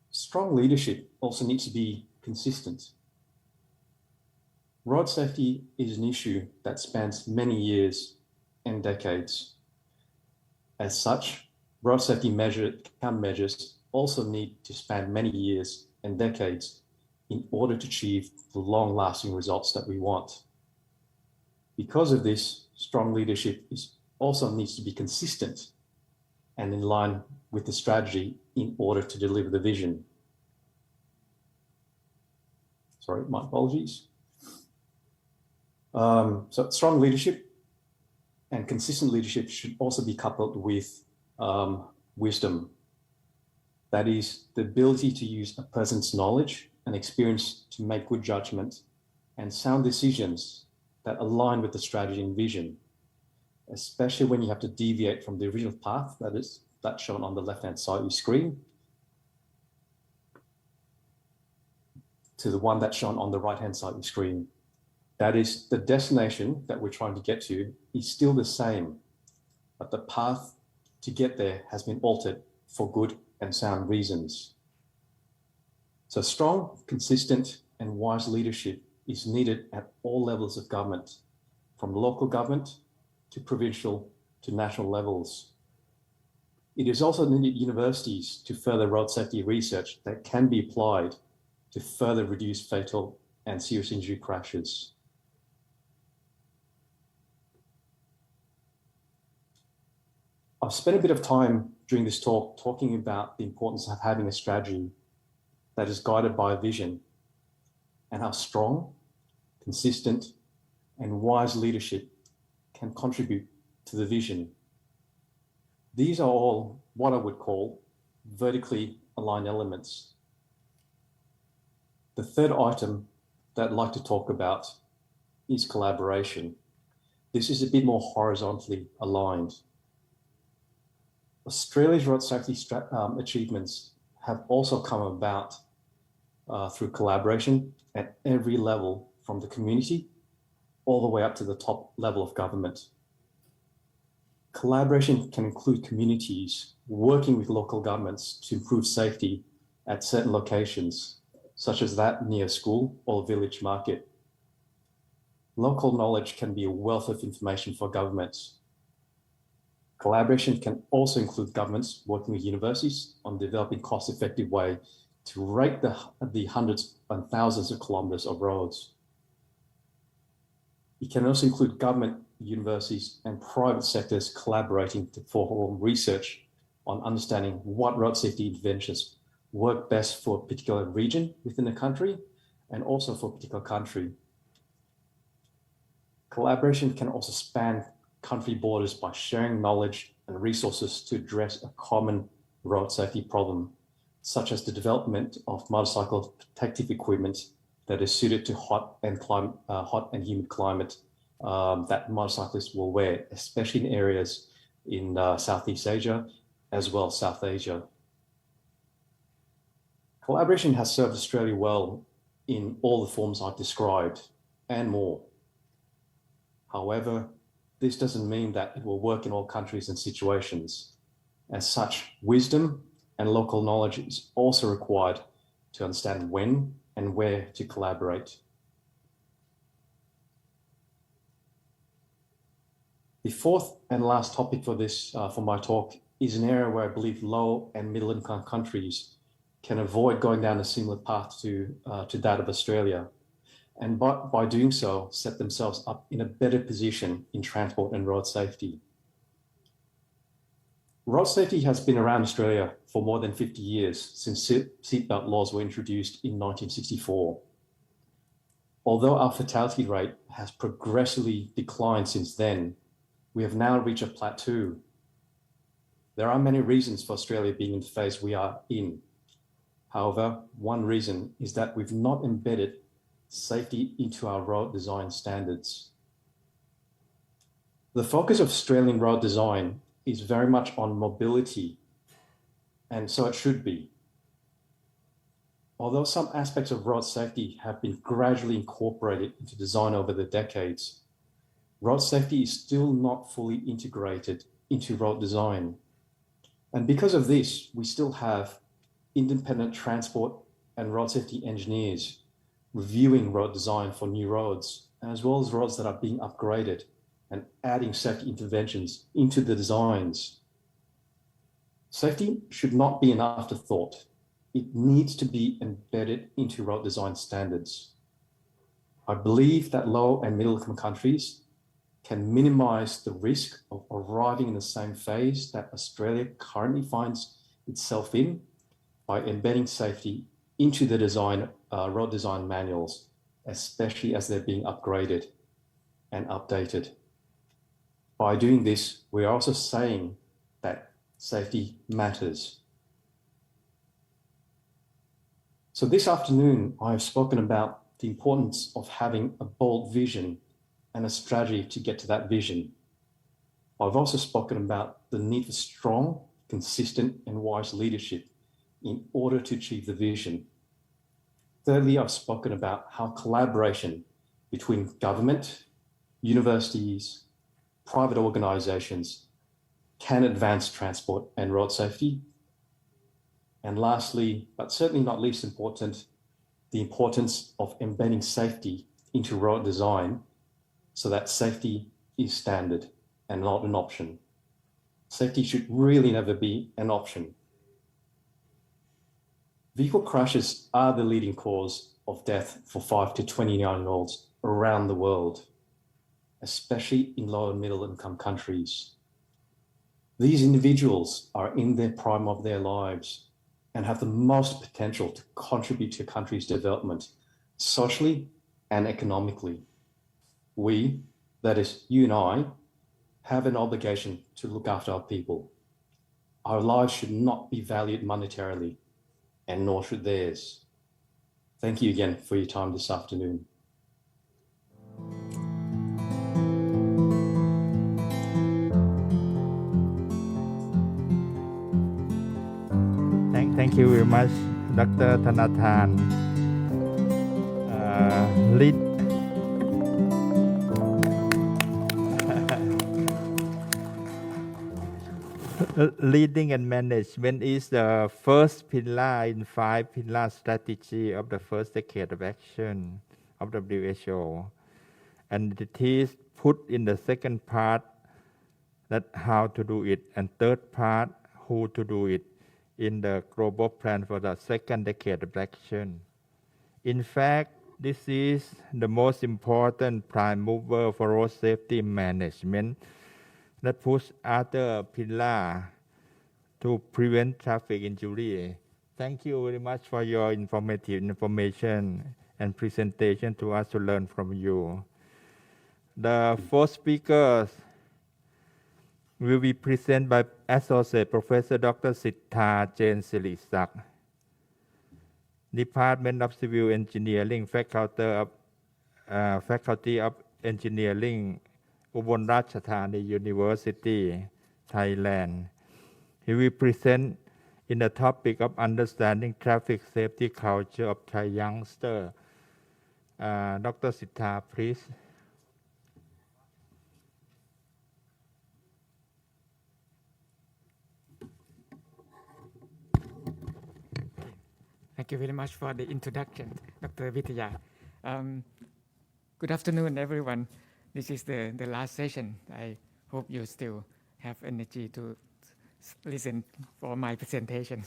Strong leadership also needs to be consistent. Road safety is an issue that spans many years and decades. As such, road safety countermeasures also need to span many years and decades in order to achieve the long-lasting results that we want. Because of this, strong leadership also needs to be consistent and in line with the strategy in order to deliver the vision. Sorry, my apologies. So strong leadership and consistent leadership should also be coupled with wisdom. That is, the ability to use a person's knowledge and experience to make good judgment and sound decisions that align with the strategy and vision, especially when you have to deviate from the original path that's shown on the left-hand side of your screen to the one that's shown on the right-hand side of your screen. That is, the destination that we're trying to get to is still the same, but the path to get there has been altered for good and sound reasons. So strong, consistent, and wise leadership is needed at all levels of government, from local government to provincial to national levels. It is also needed universities to further road safety research that can be applied to further reduce fatal and serious injury crashes. I've spent a bit of time during this talk talking about the importance of having a strategy that is guided by a vision and how strong, consistent, and wise leadership can contribute to the vision. These are all what I would call vertically aligned elements. The third item that I'd like to talk about is collaboration. This is a bit more horizontally aligned. Australia's road safety achievements have also come about through collaboration at every level, from the community all the way up to the top level of government. Collaboration can include communities working with local governments to improve safety at certain locations, such as that near school or village market. Local knowledge can be a wealth of information for governments. Collaboration can also include governments working with universities on developing cost-effective way to rate the hundreds and thousands of kilometers of roads. It can also include government, universities, and private sectors collaborating to perform research on understanding what road safety interventions work best for a particular region within the country and also for a particular country. Collaboration can also span country borders by sharing knowledge and resources to address a common road safety problem, such as the development of motorcycle protective equipment that is suited to hot and humid climate that motorcyclists will wear, especially in areas in Southeast Asia as well as South Asia. Collaboration has served Australia well in all the forms I've described and more. However, this doesn't mean that it will work in all countries and situations. As such, wisdom and local knowledge is also required to understand when and where to collaborate. The fourth and last topic for my talk is an area where I believe low and middle income countries can avoid going down a similar path to that of Australia, and by doing so, set themselves up in a better position in transport and road safety. Road safety has been around Australia for more than 50 years, since seatbelt laws were introduced in 1964. Although our fatality rate has progressively declined since then, we have now reached a plateau. There are many reasons for Australia being in the phase we are in. However, one reason is that we've not embedded safety into our road design standards. The focus of Australian road design is very much on mobility, and so it should be. Although some aspects of road safety have been gradually incorporated into design over the decades, road safety is still not fully integrated into road design. And because of this, we still have independent transport and road safety engineers reviewing road design for new roads, as well as roads that are being upgraded and adding safety interventions into the designs. Safety should not be an afterthought. It needs to be embedded into road design standards. I believe that low and middle income countries can minimize the risk of arriving in the same phase that Australia currently finds itself in by embedding safety into the design, road design manuals, especially as they're being upgraded and updated. By doing this, we're also saying that safety matters. So this afternoon, I've spoken about the importance of having a bold vision and a strategy to get to that vision. I've also spoken about the need for strong, consistent, and wise leadership in order to achieve the vision. Thirdly, I've spoken about how collaboration between government, universities, private organizations can advance transport and road safety. And lastly, but certainly not least important, the importance of embedding safety into road design so that safety is standard and not an option. Safety should really never be an option. Vehicle crashes are the leading cause of death for 5 to 29-year-olds around the world, especially in low and middle income countries. These individuals are in their prime of their lives and have the most potential to contribute to a country's development, socially and economically. We, that is you and I, have an obligation to look after our people. Our lives should not be valued monetarily, and nor should theirs. Thank you again for your time this afternoon. Thank you very much, Dr. Tana TAN. Leading and management is the first pillar in 5-pillar strategy of the first decade of action of WHO. And it is put in the second part, that how to do it, and third part, who to do it, in the global plan for the second decade of action. In fact, this is the most important prime mover for road safety management that push other pillar to prevent traffic injury. Thank you very much for your informative information and presentation to us to learn from you. The fourth speakers will be presented by Asst.Prof.Dr. Sittha JAENSIRISAK, Department of Civil Engineering, Faculty of Engineering, Ubonratchathani University, Thailand. He will present in the topic of understanding traffic safety culture of Thai youngster. Dr. Sittha, please. Thank you very much for the introduction, Dr. Witaya. Good afternoon, everyone. This is the last session. I hope you still have energy to listen for my presentation.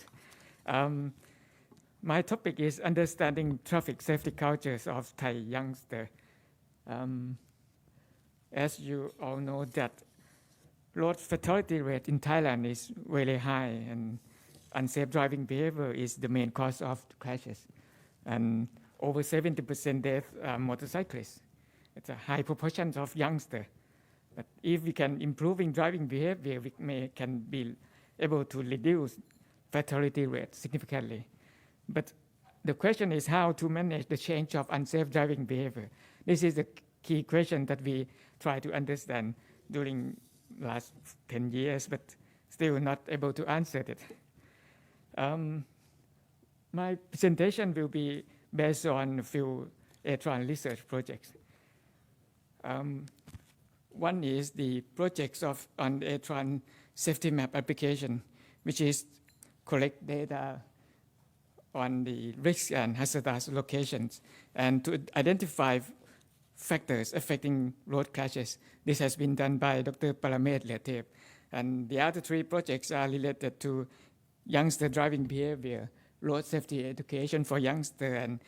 My topic is understanding traffic safety cultures of Thai youngsters. As you all know that road fatality rate in Thailand is very high, and unsafe driving behavior is the main cause of crashes. And over 70% deaths are motorcyclists. It's a high proportion of youngsters. But if we can improving driving behavior, we can be able to reduce fatality rate significantly. But the question is how to manage the change of unsafe driving behavior. This is the key question that we try to understand during last 10 years, but still not able to answer it. My presentation will be based on a few ATRANS research projects. One is the projects on ATRANS safety map application, which is collect data on the risk and hazardous locations and to identify factors affecting road crashes. This has been done by Dr. Paramet Letep. And the other three projects are related to youngster driving behavior, road safety education for youngsters, and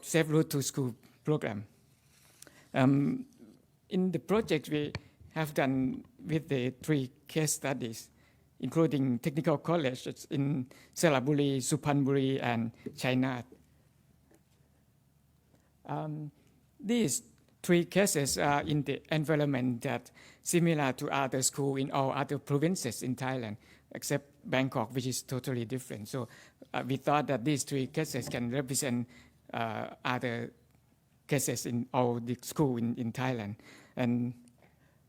safe route to school program. In the project we have done with the three case studies, including technical colleges in Saraburi, Suphanburi, and Chainat. These three cases are in the environment that similar to other schools in all other provinces in Thailand, except Bangkok, which is totally different. So we thought that these three cases can represent other cases in all the schools in Thailand. And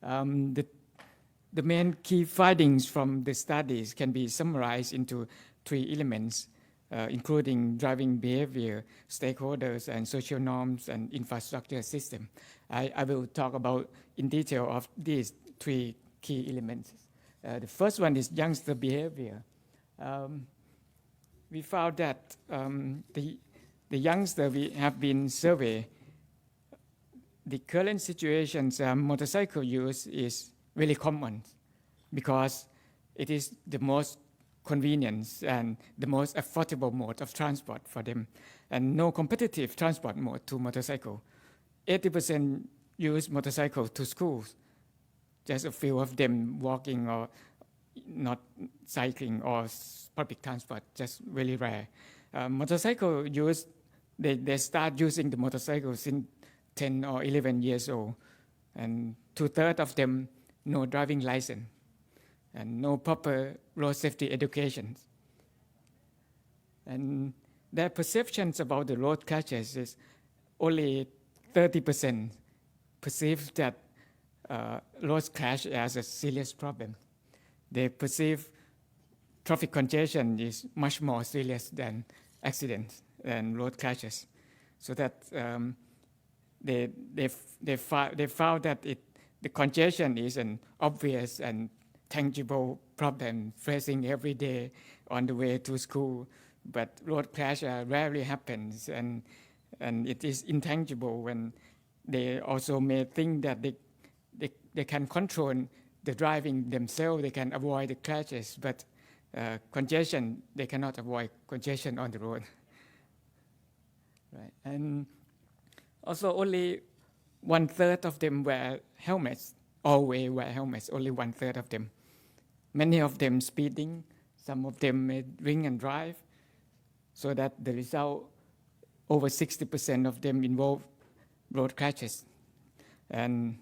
the main key findings from the studies can be summarized into three elements, including driving behavior, stakeholders, and social norms and infrastructure system. I will talk about in detail of these three key elements. The first one is youngster behavior. We found that the youngster we have been surveyed, the current situations motorcycle use is really common because it is the most convenient and the most affordable mode of transport for them, and no competitive transport mode to motorcycle. 80% use motorcycle to schools. Just a few of them walking or not cycling or public transport, just really rare. Motorcycle use, they start using the motorcycle since 10 or 11 years old, and 2/3 of them no driving license and no proper road safety education. And their perceptions about the road crashes is only 30% perceive that road crash as a serious problem. They perceive traffic congestion is much more serious than accidents and road crashes. So that they found that the congestion is an obvious and tangible problem facing every day on the way to school, but road crash rarely happens, and it is intangible when they also may think that they can control the driving themselves, they can avoid the crashes, but congestion, they cannot avoid congestion on the road. Right. And also only 1/3 of them wear helmets, always wear helmets, only 1/3 of them. Many of them speeding, some of them may drink and drive, so that the result, over 60% of them involve road crashes. And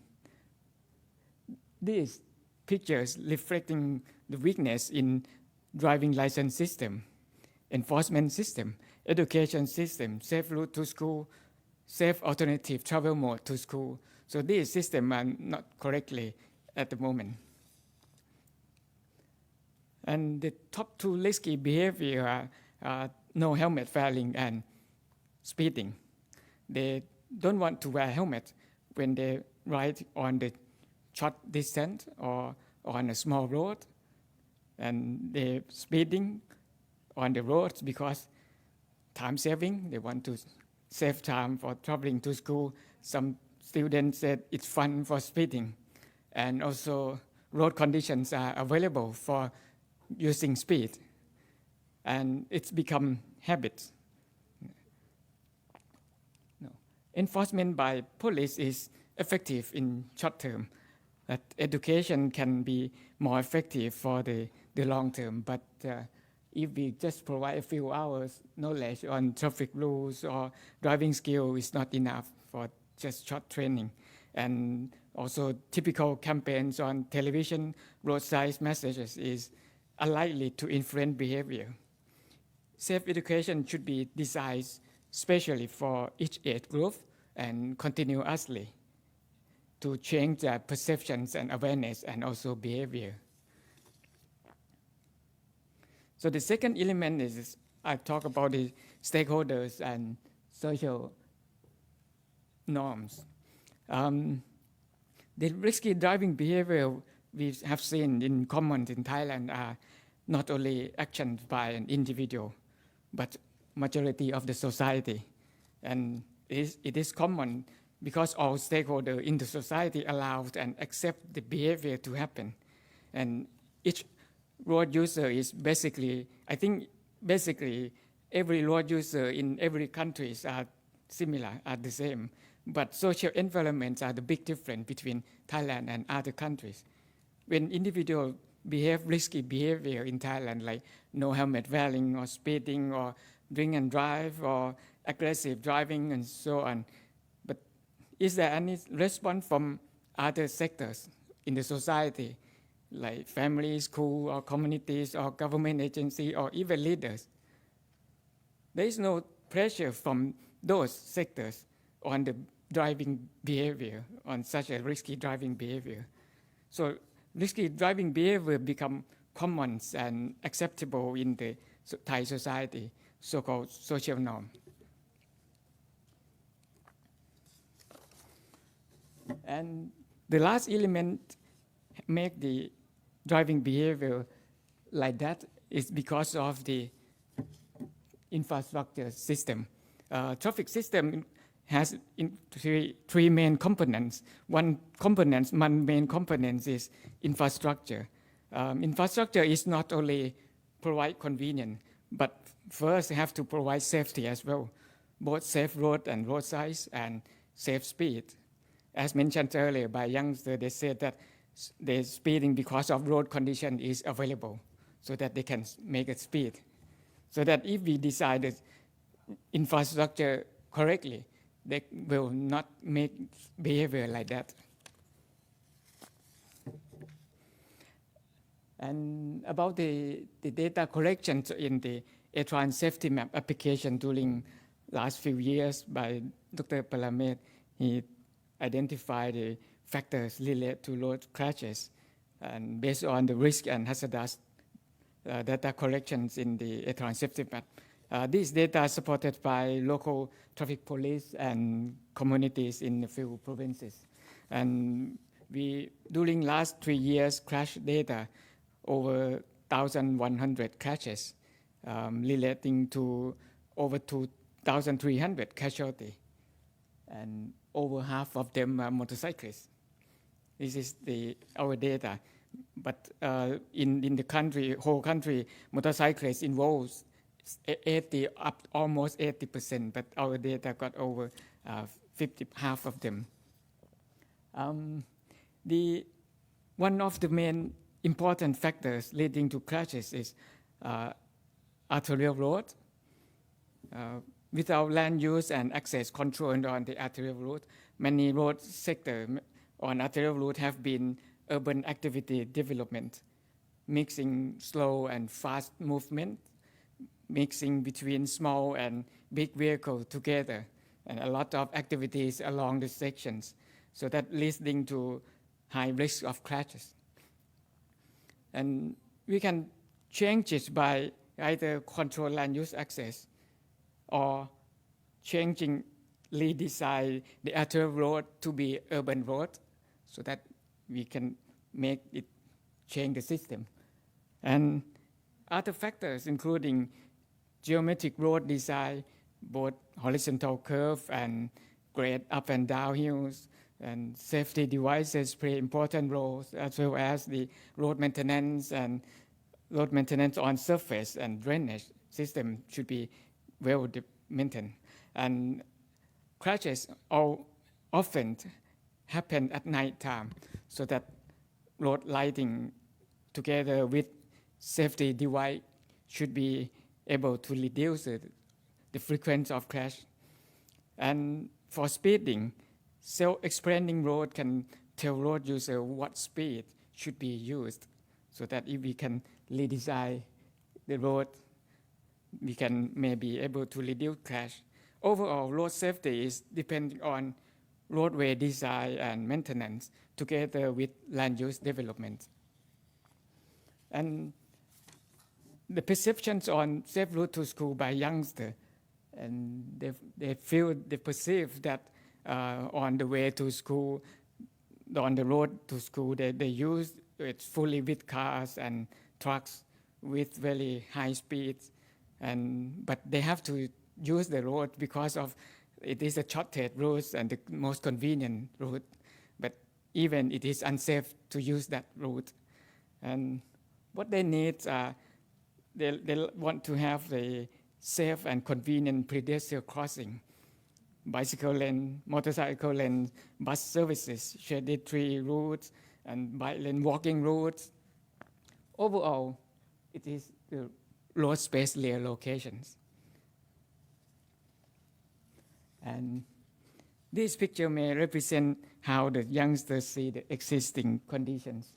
these pictures reflecting the weakness in driving license system, enforcement system, education system, safe route to school, safe alternative travel mode to school. So these systems are not correctly at the moment. And the top two risky behavior are no helmet wearing and speeding. They don't want to wear helmet when they ride on the short distance or on a small road, and they're speeding on the roads because time saving. They want to save time for traveling to school. Some students said it's fun for speeding, and also road conditions are available for using speed, and it's become habits. No. Enforcement by police is effective in short term, but education can be more effective for the long term. But if we just provide a few hours knowledge on traffic rules or driving skill, is not enough for just short training. and also typical campaigns on television, roadside messages is unlikely to influence behavior. Safe education should be designed specially for each age group and continuously to change their perceptions and awareness and also behavior. So the second element is I talk about the stakeholders and social norms. The risky driving behavior we have seen in common in Thailand are not only actions by an individual, but majority of the society. And it is common because all stakeholders in the society allow and accept the behavior to happen. And each road user is basically, I think basically every road user in every country are similar, are the same. But social environments are the big difference between Thailand and other countries. When individuals behave risky behavior in Thailand, like no helmet wearing or speeding or drink and drive or aggressive driving and so on. But is there any response from other sectors in the society, like families, school or communities or government agency or even leaders? There is no pressure from those sectors on the driving behavior, on such a risky driving behavior. So risky driving behavior become common and acceptable in the Thai society, so-called social norm. And the last element make the driving behavior like that is because of the infrastructure system. Traffic system has three main components. One main component is infrastructure. Infrastructure is not only provide convenience, but first have to provide safety as well, both safe road and road size and safe speed. As mentioned earlier by youngsters, they said that the speeding because of road condition is available so that they can make a speed. So that if we design the infrastructure correctly, they will not make behavior like that. And about the data collection in the ATRANS safety map application during last few years by Dr. Palamet, he identified the factors related to road crashes, and based on the risk and hazardous data collections in the ATRANS safety map. These data are supported by local traffic police and communities in a few provinces. And we, during last 3 years, crash data, over 1,100 crashes relating to over 2,300 casualties. And over half of them are motorcyclists. This is our data. But in the country, whole country, motorcyclists involved 80, almost 80%, but our data got over half of them. One of the main important factors leading to crashes is arterial road. Without land use and access control on the arterial road, many road sectors on arterial road have been urban activity development, mixing slow and fast movement, mixing between small and big vehicles together, and a lot of activities along the sections. So that leading to high risk of crashes. And we can change it by either control land use access or redesign the arterial road to be urban road so that we can make it change the system. And other factors including geometric road design, both horizontal curve and grade up and down hills, and safety devices play important roles, as well as the road maintenance and road maintenance on surface and drainage system should be well maintained. And crashes often happen at night time, so that road lighting together with safety device should be able to reduce the frequency of crash. And for speeding, self-expanding road can tell road user what speed should be used, so that if we can redesign the road, we can maybe able to reduce crash. Overall, road safety is depending on roadway design and maintenance together with land use development. And the perceptions on safe route to school by youngsters, and they perceive that on the way to school, on the road to school, they use it fully with cars and trucks with very high speeds, but they have to use the road because of it is a shortcut route and the most convenient route, but even it is unsafe to use that route. And what they need, they want to have the safe and convenient pedestrian crossing, bicycle lane, motorcycle lane, bus services, shaded tree routes, and bike lane walking routes. Overall, it is the road space layer locations. And this picture may represent how the youngsters see the existing conditions.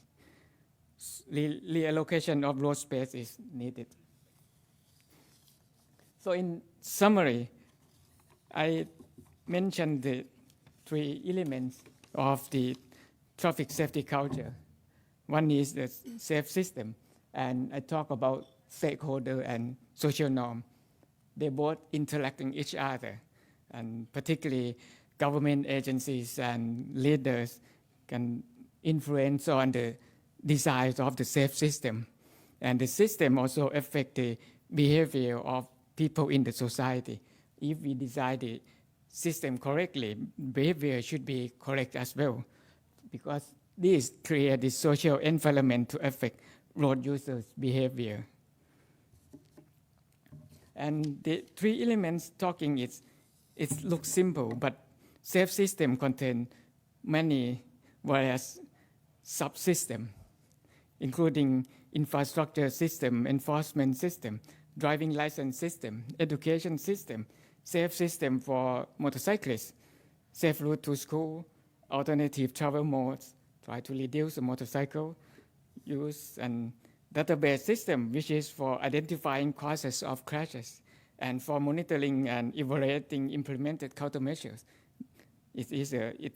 Reallocation of road space is needed. So in summary, I mentioned the 3 elements of the traffic safety culture. One is the safe system, and I talk about stakeholder and social norm. They both interacting each other, and particularly government agencies and leaders can influence on the design of the safe system. And the system also affect the behavior of people in the society. If we design the system correctly, behavior should be correct as well, because this creates the social environment to affect road users' behavior. And the 3 elements talking, it looks simple, but safe system contain many various subsystems, including infrastructure system, enforcement system, driving license system, education system, safe system for motorcyclists, safe route to school, alternative travel modes, try to reduce the motorcycle use, and database system, which is for identifying causes of crashes, and for monitoring and evaluating implemented countermeasures. It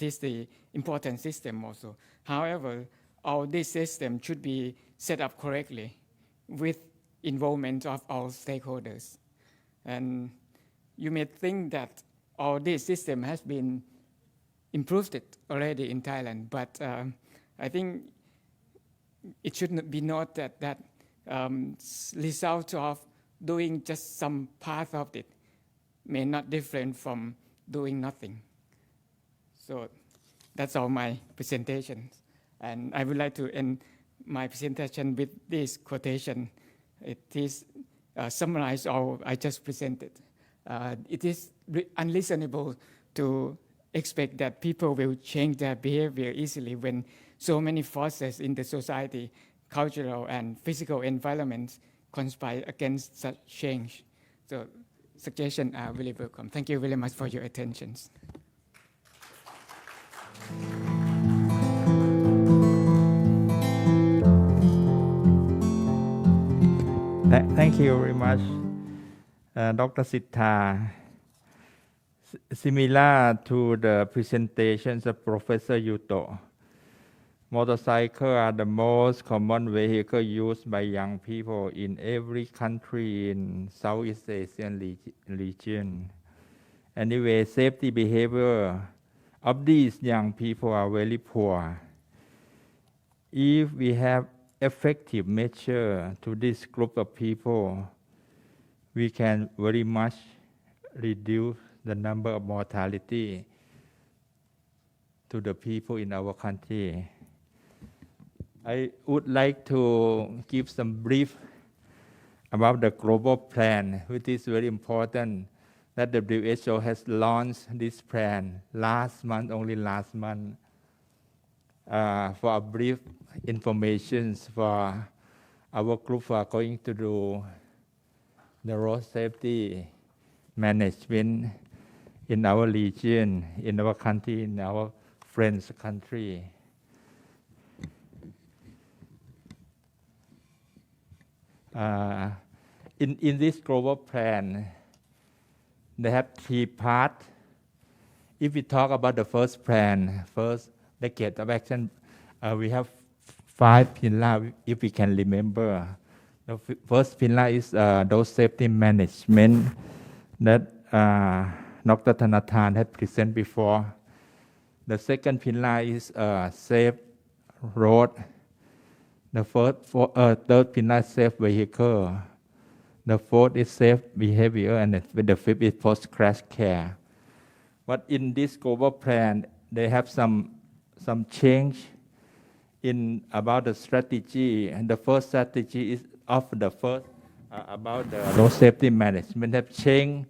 is the important system also. However, all these systems should be set up correctly with involvement of all stakeholders. And you may think that all this system has been improved already in Thailand, but I think it should be noted that result of doing just some part of it may not different from doing nothing. So that's all my presentation. And I would like to end my presentation with this quotation. It is summarize all I just presented. It is unreasonable to expect that people will change their behavior easily when so many forces in the society, cultural and physical environments conspire against such change. So suggestions are really welcome. Thank you very much for your attention. Thank you very much, Dr. Sittha. Similar to the presentations of Professor Yuto, motorcycles are the most common vehicle used by young people in every country in Southeast Asian region. Anyway, safety behavior of these young people are very poor. If we have effective measure to this group of people, we can very much reduce the number of mortality to the people in our country. I would like to give some brief about the global plan, which is very important, that WHO has launched this plan only last month. For a brief information for our group who are going to do the road safety management in our region, in our country, in our friends' country. In this global plan, they have 3 parts. If we talk about the first plan, first decade of action, we have 5 pillars, if we can remember. The first pillar is those safety management that Dr. Tana TAN had presented before. The second pillar is safe road. The third pillar is safe vehicle. The fourth is safe behavior, and the fifth is post-crash care. But in this global plan, they have some change in about the strategy. And the first strategy is of the first about the road safety management have changed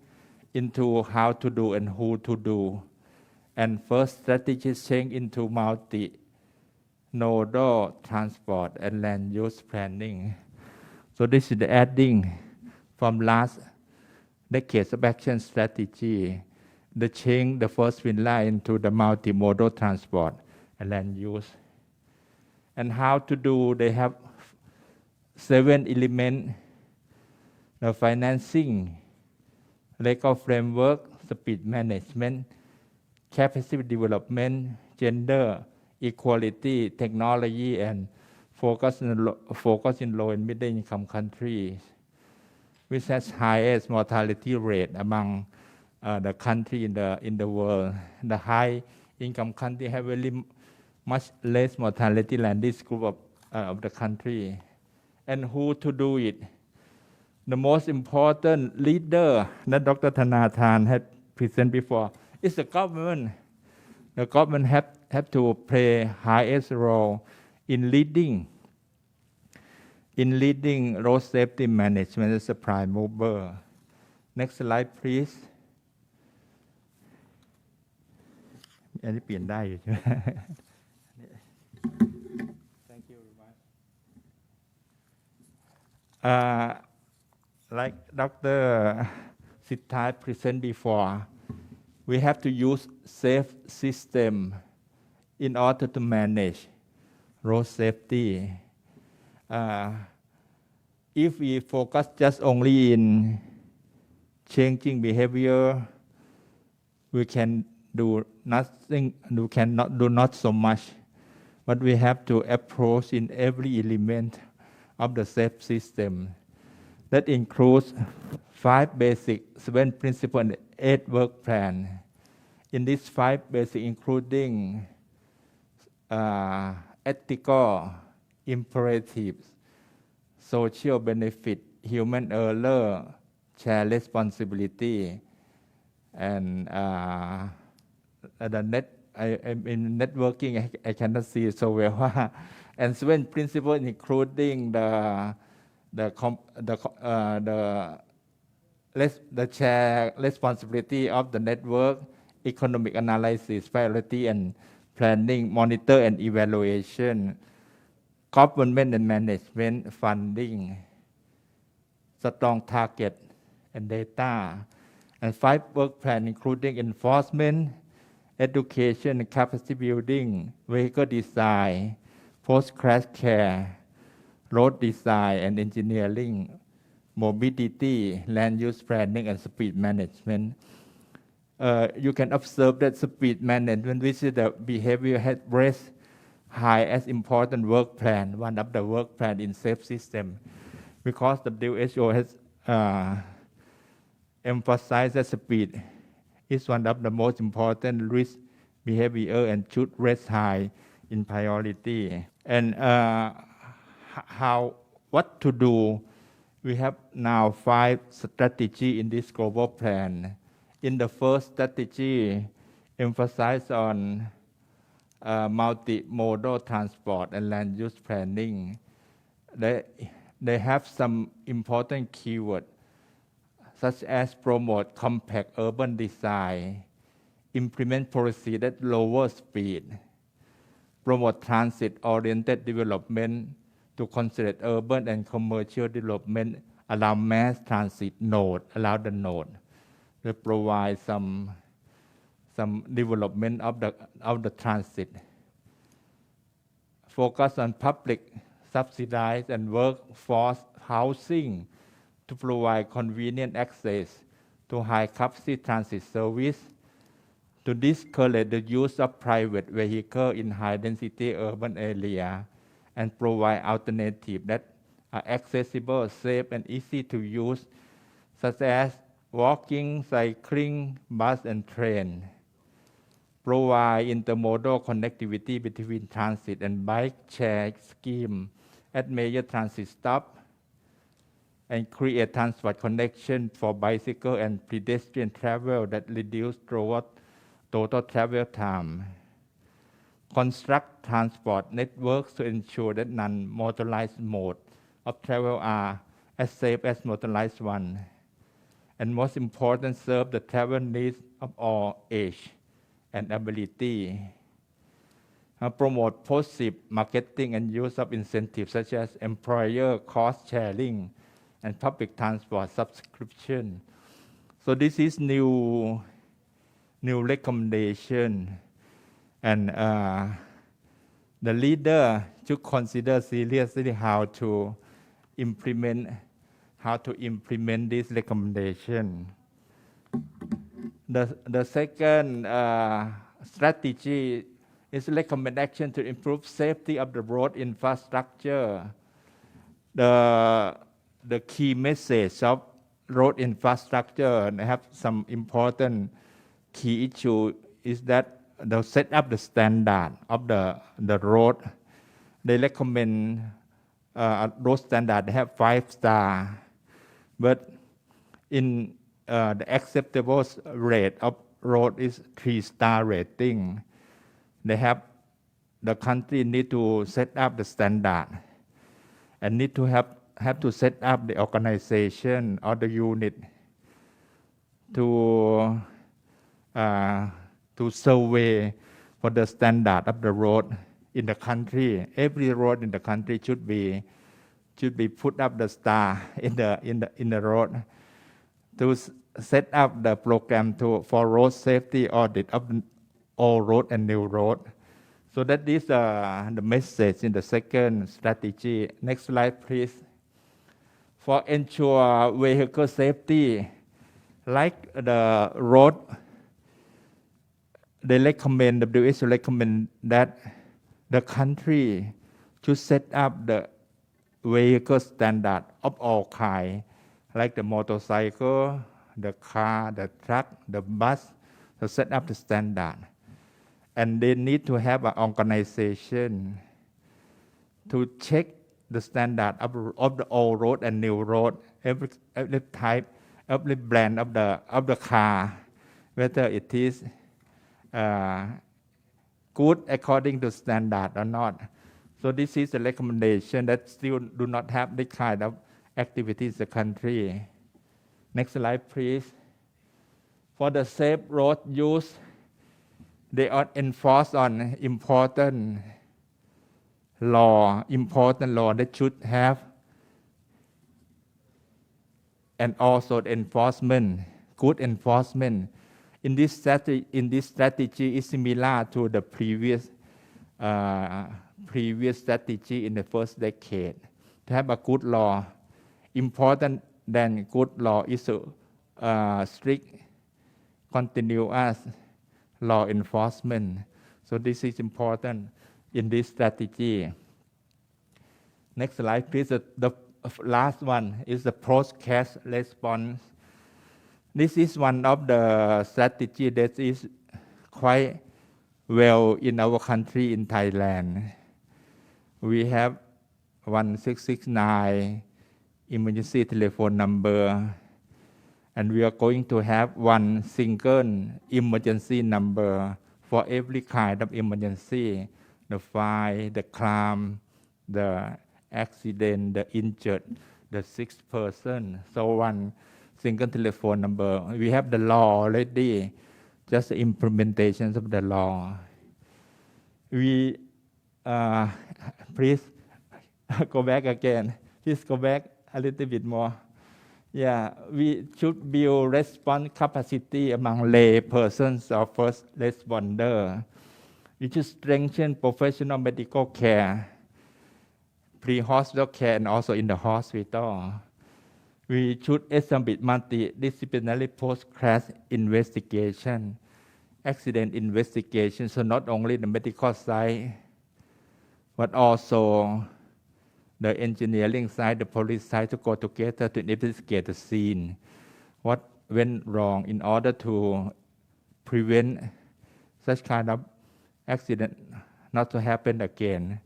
into how to do and who to do. And first strategy change into multi-nodal transport and land use planning. So this is the adding from last decades of action strategy. The change the first pillar into the multimodal transport and land use. And how to do, they have 7 elements: the financing, legal framework, speed management, capacity development, gender equality, technology, and focus in low and middle income countries, which has highest mortality rate among the country in the world. The high income country have very much less mortality than this group of the country. And who to do it? The most important leader that Dr. Tana TAN had presented before is the government. The government have to play highest role in leading road safety management as a prime mover. Next slide, please. อันนี้เปลี่ยนได้อยู่ใช่ไหม Thank you very much. Like Dr. Sittha presented before, we have to use safe system in order to manage road safety. If we focus just only in changing behavior, we can do nothing. We cannot do not so much, but we have to approach in every element of the safe system. That includes 5 basic, 7 principles, and 8 work plan. In these 5 basic, including ethical imperatives, social benefit, human error, share responsibility, and the in networking, I cannot see so well. And 7 principles, including the share responsibility of the network, economic analysis, priority and planning, monitor and evaluation, government and management, funding, strong target and data, and 5 work plan including enforcement, education, capacity building, vehicle design, post-crash care, road design and engineering, mobility, land use planning, and speed management. You can observe that speed management, which is the behavior, has raised high as important work plan, one of the work plan in safe system, because the WHO has emphasized that speed is one of the most important risk behavior and should rate high in priority. And what to do? We have now 5 strategies in this global plan. In the first strategy, emphasize on multimodal transport and land use planning. They have some important keywords, such as promote compact urban design, implement policy that lower speed, promote transit-oriented development to consider urban and commercial development, allow mass transit node, allow the node. They provide some some development of the transit. Focus on public subsidized and workforce housing to provide convenient access to high-capacity transit service, to discourage the use of private vehicles in high-density urban area, and provide alternatives that are accessible, safe, and easy to use, such as walking, cycling, bus, and train. Provide intermodal connectivity between transit and bike share scheme at major transit stops, and create transport connection for bicycle and pedestrian travel that reduce total travel time. Construct transport networks to ensure that non-motorized modes of travel are as safe as motorized ones. And most important, serve the travel needs of all age and ability. Promote positive marketing and use of incentives such as employer cost sharing and public transport subscription. So this is new recommendation, and the leader should consider seriously how to implement this recommendation. The second strategy is recommend action to improve safety of the road infrastructure. The key message of road infrastructure and have some important key issue is that they set up the standard of the road. They recommend road standard have 5 stars, but in the acceptable rate of road is 3-star rating. The country need to set up the standard and need to have to set up the organization or the unit to survey for the standard of the road in the country. Every road in the country should be put up the star in the road, to set up the program for road safety audit of all road and new road. So that is the message in the second strategy. Next slide, please. For ensure vehicle safety, like the road, they recommend, WHO recommend that the country should set up the vehicle standard of all kinds, like the motorcycle, the car, the truck, the bus, to set up the standard. And they need to have an organization to check the standard of the old road and new road, every type, every brand of the car, whether it is good according to standard or not. So this is a recommendation that still do not have this kind of activities in the country. Next slide, please. For the safe road use, they are enforced on important law that should have, and also the enforcement, good enforcement. In this strategy is similar to the previous strategy in the first decade. To have a good law, important than good law is strict, continuous law enforcement. So this is important in this strategy. Next slide, please. The last one is the post-crash response. This is one of the strategy that is quite well in our country, in Thailand. We have 1669 emergency telephone number, and we are going to have one single emergency number for every kind of emergency: the fire, the crime, the accident, the injured, the sick person. So one single telephone number. We have the law already, just the implementations of the law. We please go back again. Please go back a little bit more. Yeah, we should build response capacity among lay persons or first responder. We should strengthen professional medical care, pre-hospital care, and also in the hospital. We should establish multidisciplinary post-crash investigation, accident investigation, so not only the medical side, but also the engineering side, the police side to go together to investigate the scene, what went wrong in order to prevent such kind of accident not to happen again.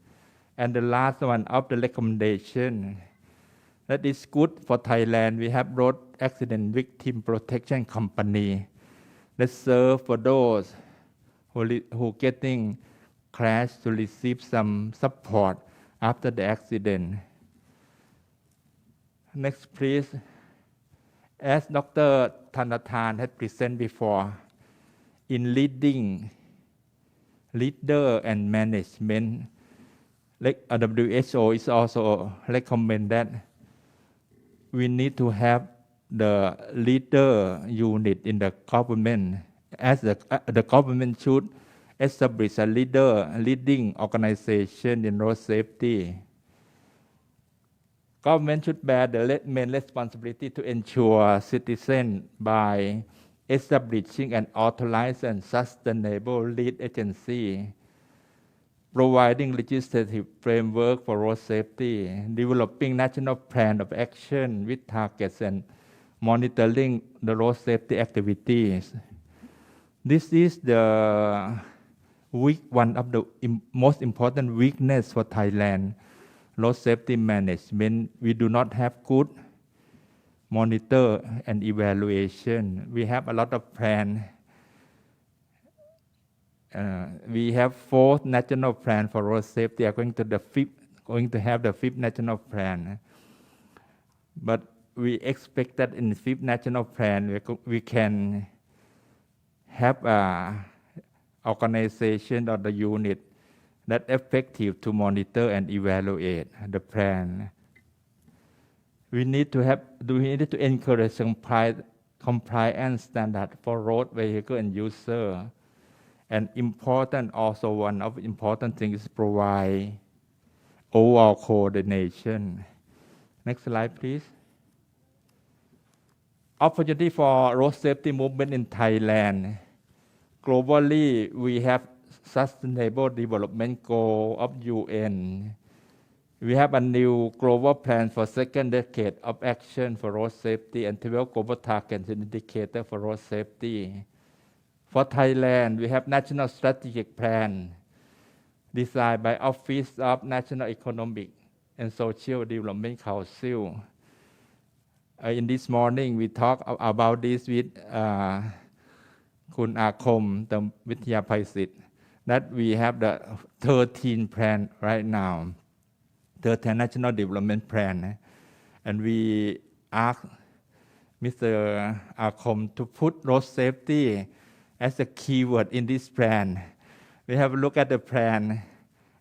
And the last one of the recommendation that is good for Thailand, we have road accident victim protection company that serve for those who getting crash to receive some support after the accident. Next, please. As Dr. Tana TAN had presented before, in leader and management, WHO is also recommend that we need to have the leader unit in the government, as the government should establish a leading organization in road safety. Government should bear the main responsibility to ensure citizens by establishing an authorized and sustainable lead agency, providing legislative framework for road safety, developing national plan of action with targets and monitoring the road safety activities. This is one of the most important weakness for Thailand. Road safety management, we do not have good monitor and evaluation. We have a lot of plan. We have 4th national plan for road safety. Are going to have the 5th national plan. But we expect that in the 5th national plan we can have a organization or the unit that effective to monitor and evaluate the plan. We need to encourage compliance standard for road vehicle and user. And one of the important things is provide overall coordination. Next slide, please. Opportunity for road safety movement in Thailand. Globally, we have Sustainable Development Goal of UN. We have a new global plan for second decade of action for road safety and 12 global targets and indicators for road safety. For Thailand, we have National Strategic Plan designed by Office of National Economic and Social Development Council. In this morning, we talked about this with Kun Akom, the Witaya Chadbunchachai, that we have the 13 plan right now, 13 National Development Plan. And we asked Mr. Akom to put road safety as a keyword in this plan. We have a look at the plan,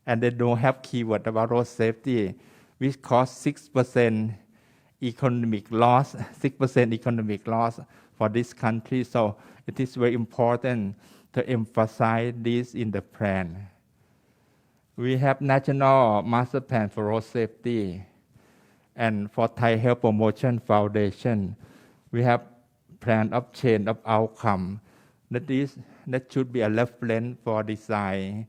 and they don't have keyword about road safety, which costs 6% economic loss, 6% economic loss for this country. So it is very important to emphasize this in the plan. We have National Master Plan for Road Safety, and for Thai Health Promotion Foundation, we have plan of change of outcome. That should be a reference for design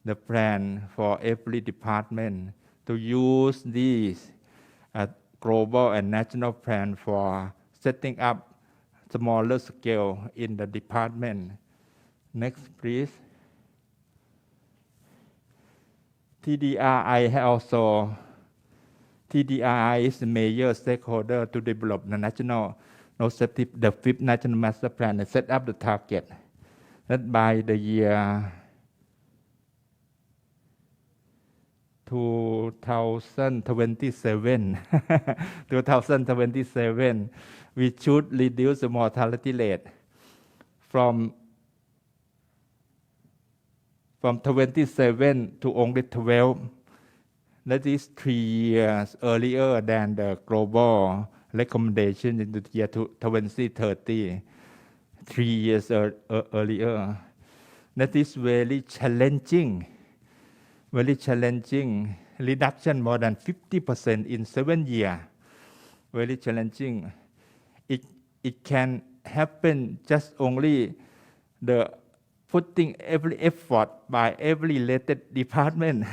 the plan for every department to use these global and national plan for setting up smaller scale in the department. Next, please. TDRI is the major stakeholder to develop the national road safety, the 5th national master plan, and set up the target that by the year 2027, we should reduce the mortality rate from 27 to only 12. That is 3 years earlier than the global recommendation in the year 2030, 3 years earlier. That is very challenging, reduction more than 50% in 7 years. Very challenging. It can happen just only the putting every effort by every related department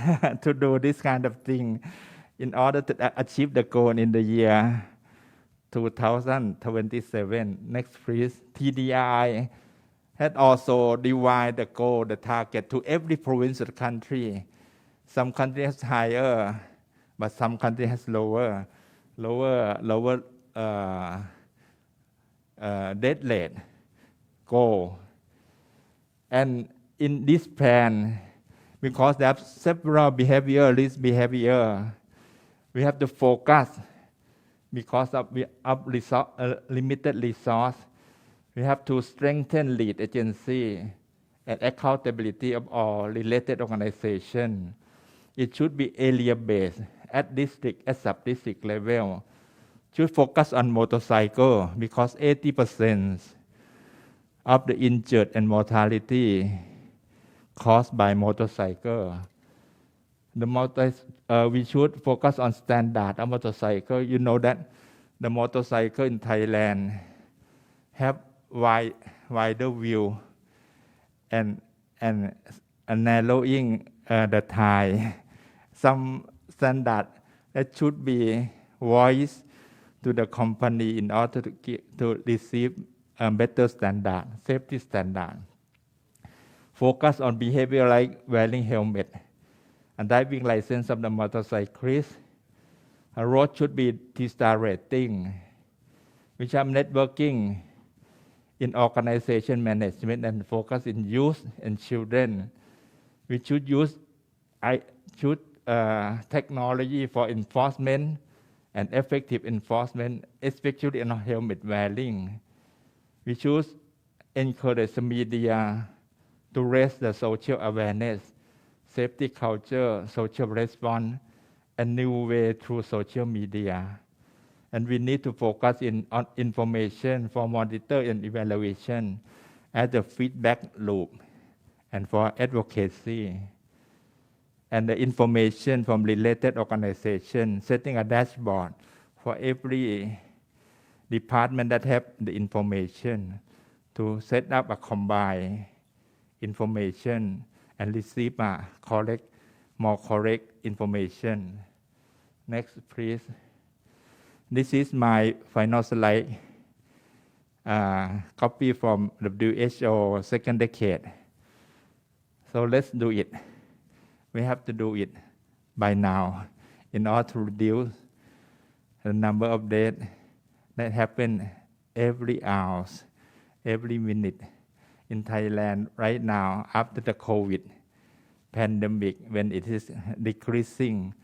to do this kind of thing in order to achieve the goal in the year 2027. Next please. TDI had also divided the goal, the target to every province of the country. Some country has higher, but some country has lower death rate goal. And in this plan, because there are several risk behavior, we have to focus because of limited resource. We have to strengthen lead agency and accountability of all related organizations. It should be area-based at district, at sub-district level. Should focus on motorcycle because 80% of the injured and mortality caused by motorcycle. We should focus on standard of motorcycle. You know that the motorcycle in Thailand have wider view and narrowing the thigh. Some standard that should be voiced to the company in order to receive a better standard, safety standard. Focus on behavior like wearing helmet and driving license of the motorcyclist. A road should be T-star rating. We have networking in organization management and focus in youth and children. We should use technology for enforcement and effective enforcement, especially on helmet wearing. We should encourage the media to raise the social awareness, safety culture, social response, and new way through social media. And we need to focus on information for monitor and evaluation as a feedback loop and for advocacy. And the information from related organizations, setting a dashboard for every department that have the information to set up a combined information and receive more correct information. Next, please. This is my final slide, copy from WHO second decade. So let's do it. We have to do it by now in order to reduce the number of deaths that happen every hour, every minute in Thailand right now after the COVID pandemic, when it is decreasing,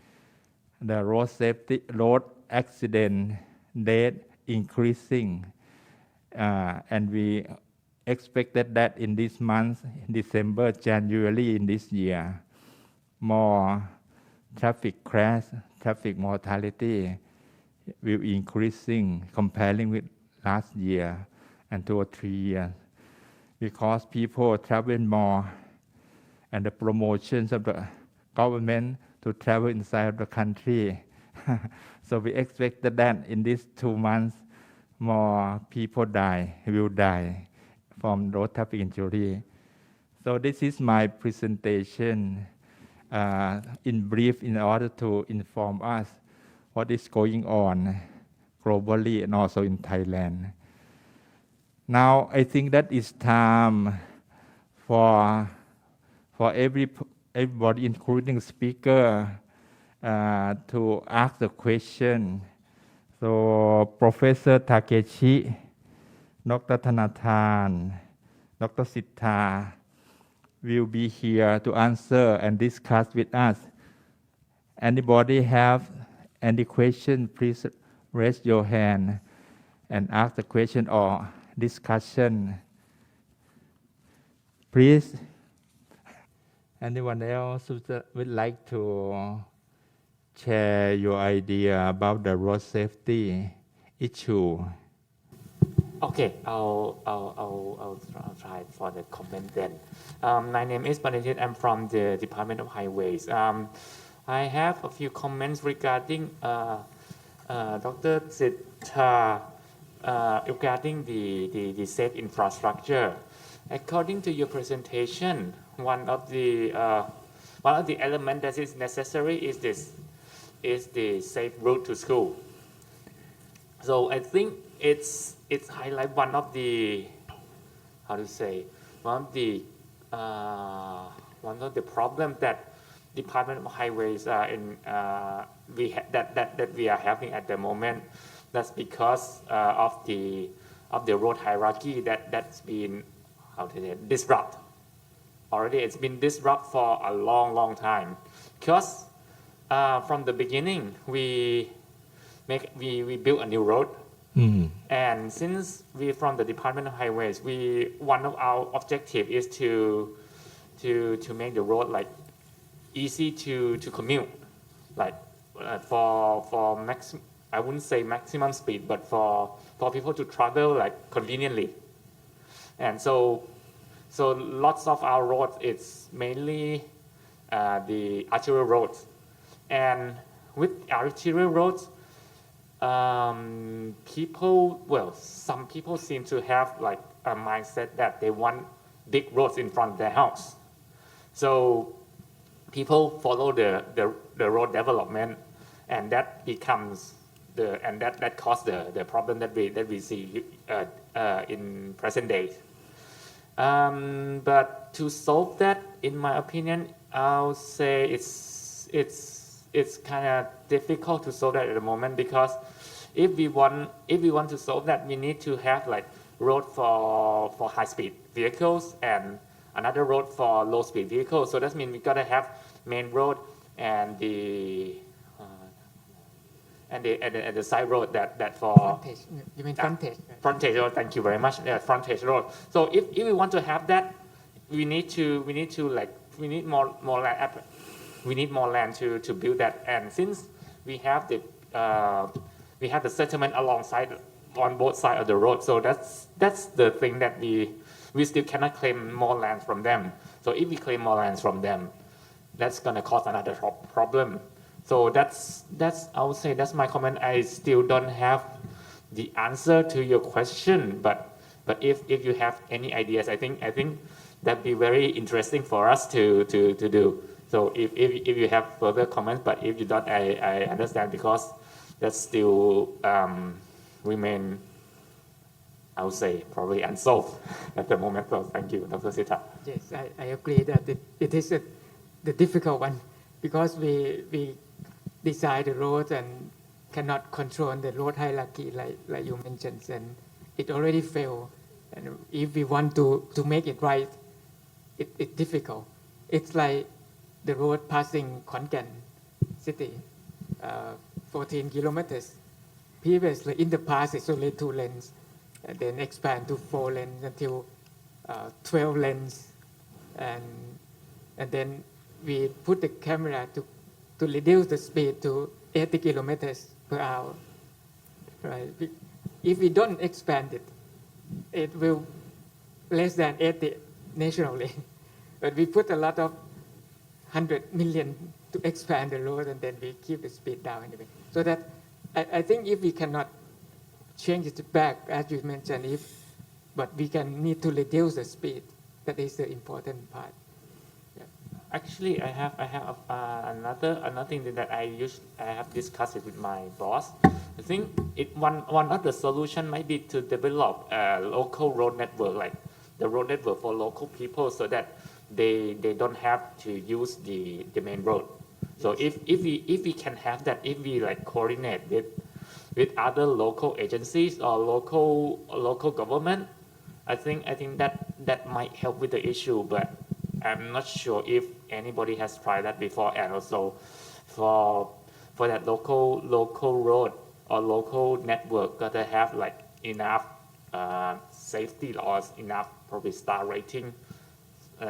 the road accident death increasing, and we expected that in this month, December, January in this year, more traffic crash, traffic mortality will increasing comparing with last year and 2 or 3 years, because people travel more and the promotions of the government to travel inside the country. So we expected that in these 2 months, more people will die from road traffic injury. So this is my presentation in brief in order to inform us what is going on globally and also in Thailand. Now I think that it's time for everybody, including speaker, to ask the question. So Professor Takeshi, Dr. Tana TAN, Dr. Sittha will be here to answer and discuss with us. Anybody have any question, please raise your hand and ask the question or discussion. Please. Anyone else who would like to share your idea about the road safety issue. Okay, I'll try for the comment then. My name is Panajit. I'm from the Department of Highways. I have a few comments regarding Dr. Sittha regarding the safe infrastructure. According to your presentation, one of the elements that is necessary is the safe route to school. So I think it's highlight one of the one of the problems that Department of Highways that we are having at the moment. That's because of the road hierarchy that's been disrupt. Already it's been disrupt for a long time. Because from the beginning we built a new road. And since we from the Department of Highways, one of our objective is to make the road like easy to commute, like for maximum, I wouldn't say maximum speed, but for people to travel like conveniently. And so lots of our roads, it's mainly the arterial roads. And with arterial roads, some people seem to have like a mindset that they want big roads in front of their house. So people follow the road development, and that becomes that causes the problem that we see in present days. But to solve that, in my opinion, I'll say it's kind of difficult to solve that at the moment, because if we want to solve that, we need to have like road for high speed vehicles and another road for low speed vehicles. So that means we gotta have main road and the side road that for Frontage. You mean frontage? frontage road. Thank you very much. Frontage road. So if we want to have that, we need more land. We need more land to build that. And since we have the settlement alongside on both sides of the road, so that's the thing that we still cannot claim more land from them. So if we claim more lands from them, that's gonna cause another problem. So that's I would say that's my comment. I still don't have the answer to your question, but if you have any ideas, I think that'd be very interesting for us to do. So if you have further comments, but if you don't, I understand, because that's still remain, I would say, probably unsolved at the moment. So thank you, Dr. Sittha. Yes, I agree that it is the difficult one, because we design the roads and cannot control the road hierarchy like you mentioned, and it already failed. And if we want to make it right, it's difficult. It's like the road passing Khon Kaen city, 14 kilometers. Previously, in the past, it's only 2 lanes, and then expand to 4 lanes until 12 lanes, and then we put the camera to reduce the speed to 80 kilometers per hour. Right? If we don't expand it, it will less than 80 nationally. But we put a lot of 100 million to expand the road, and then we keep the speed down anyway. So that I think if we cannot change it back, as you mentioned, but we need to reduce the speed. That is the important part. Yeah. Actually, I have another thing that I have discussed it with my boss. I think one of the solution might be to develop a local road network, like the road network for local people, so that they don't have to use the main road. So if we can have that, if we like coordinate with other local agencies or local government, I think that might help with the issue. But I'm not sure if anybody has tried that before. And also for that local road or local network, gotta have like enough safety laws, enough probably star rating,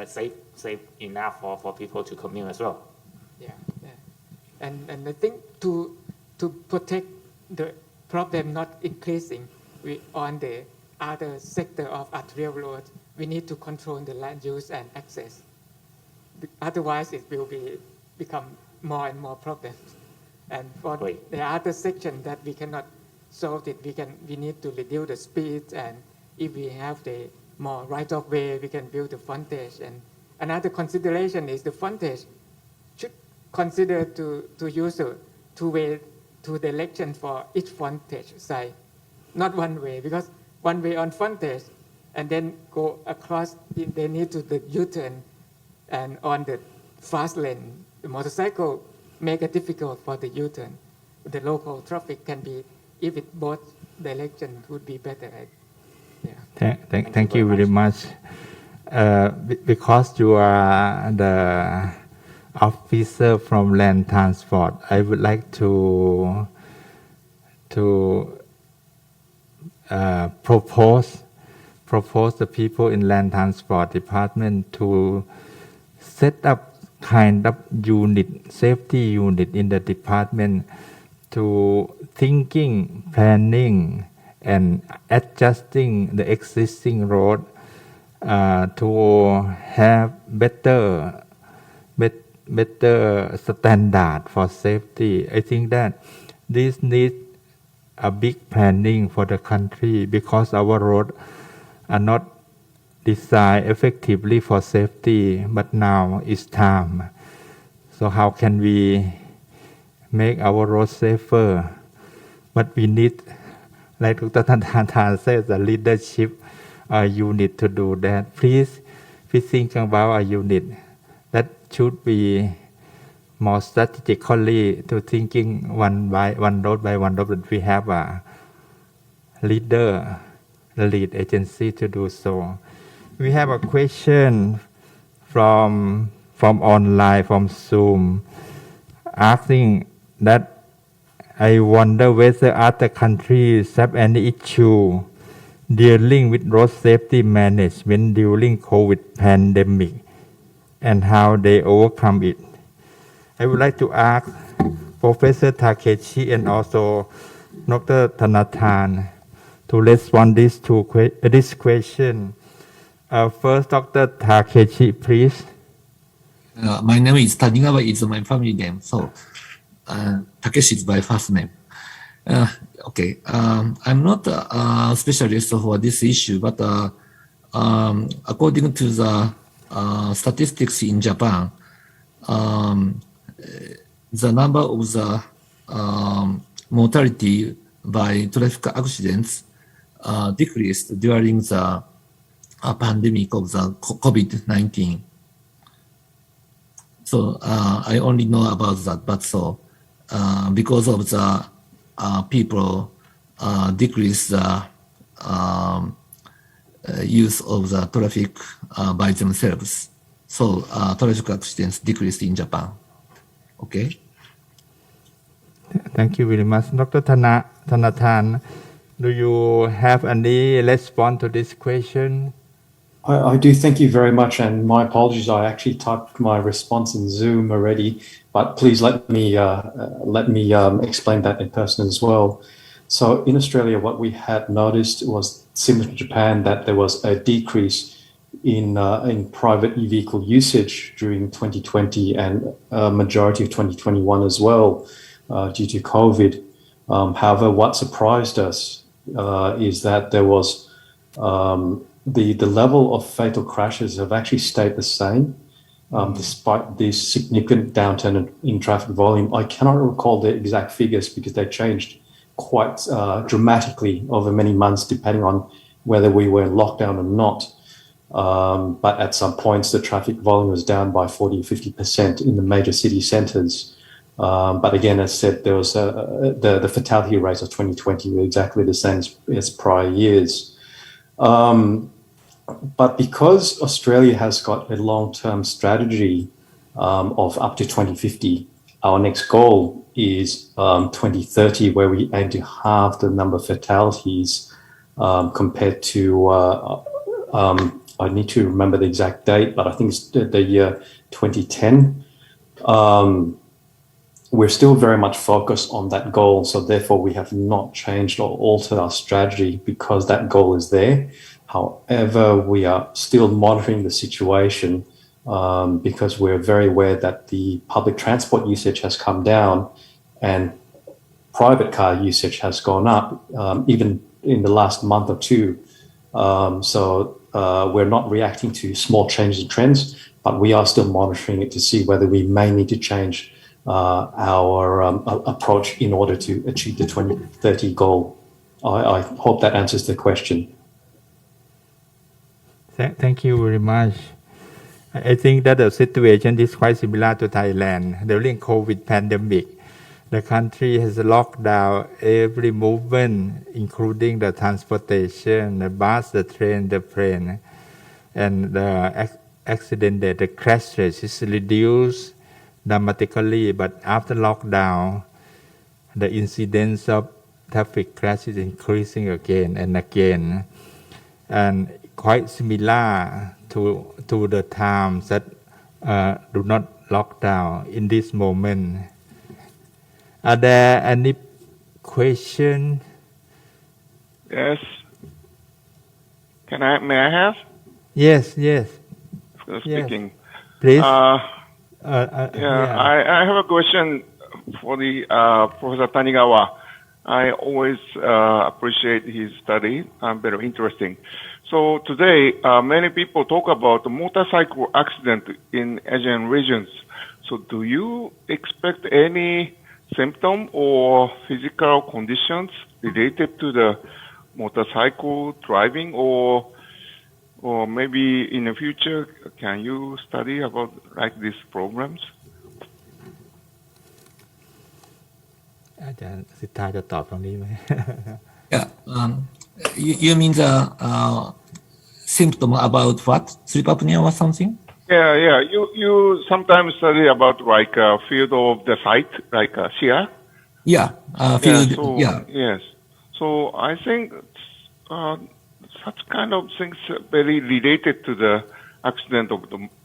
safe enough for people to commute as well. Yeah. And I think to protect the problem not increasing on the other sector of arterial road. We need to control the land use and access. Otherwise, it will become more and more problems. And for the other section that we cannot solve it, we need to reduce the speed, and if we have the more right of way, we can build the frontage. And another consideration is the frontage should consider to use a two-way, two direction for each frontage side, not one way, because one way on frontage and then go across, they need to the U-turn, and on the fast lane, the motorcycle make it difficult for the U-turn. The local traffic can be, if it both direction would be better. Yeah. Thank you very much. Because you are the officer from land transport, I would like to propose the people in land transport department to set up kind of unit, safety unit in the department to thinking, planning, and adjusting the existing road to have better standard for safety. I think that this needs a big planning for the country, because our roads are not designed effectively for safety, but now it's time. So how can we make our roads safer? But we need, like Dr. Tana TAN says, a leadership unit to do that. Please think about a unit that should be more strategically to thinking one road by one road, but we have a leader, the lead agency to do so. We have a question from online, from Zoom, asking that I wonder whether other countries have any issue dealing with road safety management during COVID pandemic and how they overcome it. I would like to ask Professor Takeshi and also Dr. Tana TAN to respond this question. First, Dr. Takeshi, please. My name is Tanigawa, is my family name. So Takeshi is my first name. Okay, I'm not a specialist for this issue, but according to the statistics in Japan, the number of the mortality by traffic accidents decreased during the pandemic of the COVID-19. So I only know about that, but so because of the people decrease the use of the traffic by themselves. So traffic accidents decreased in Japan. Okay. Thank you very much. Dr. Tana TAN, do you have any response to this question? I do, thank you very much, and my apologies. I actually typed my response in Zoom already, but please let me explain that in person as well. So in Australia, what we had noticed was similar to Japan, that there was a decrease in private vehicle usage during 2020 and majority of 2021 as well, due to COVID. However, what surprised us is that there was the level of fatal crashes have actually stayed the same, despite this significant downturn in traffic volume. I cannot recall the exact figures because they changed quite dramatically over many months, depending on whether we were in lockdown or not. But at some points, the traffic volume was down by 40 or 50% in the major city centres. But again, as said, there was the fatality rates of 2020 were exactly the same as prior years. But because Australia has got a long-term strategy of up to 2050, our next goal is 2030, where we aim to halve the number of fatalities compared to, I need to remember the exact date, but I think it's the year 2010. we're still very much focused on that goal. So therefore, we have not changed or altered our strategy because that goal is there. However, we are still monitoring the situation because we're very aware that the public transport usage has come down and private car usage has gone up, even in the last month or two. So we're not reacting to small changes in trends, but we are still monitoring it to see whether we may need to change our approach in order to achieve the 2030 goal. I hope that answers the question. Thank you very much. I think that the situation is quite similar to Thailand. During COVID pandemic, the country has locked down every movement, including the transportation, the bus, the train, the plane, and the accident rate, the crash rate is reduced dramatically. But after lockdown, the incidence of traffic crash is increasing again and again, and quite similar to the times that do not lock down in this moment. Are there any questions? Yes. May I have? Yes. Speaking. Please. I have a question for the Professor Tanigawa. I always appreciate his study. Very interesting. So today, many people talk about the motorcycle accident in Asian regions. So do you expect any symptom or physical conditions related to the motorcycle driving, or maybe in the future, can you study about like these programs? อาจารย์สิทธาจะตอบตรงนี้ไหม Yeah. You mean the symptom about what? Sleep apnea or something? Yeah. You sometimes study about like field of the sight, like seer. Yeah. Field. Yes. So I think such kind of things very related to the accident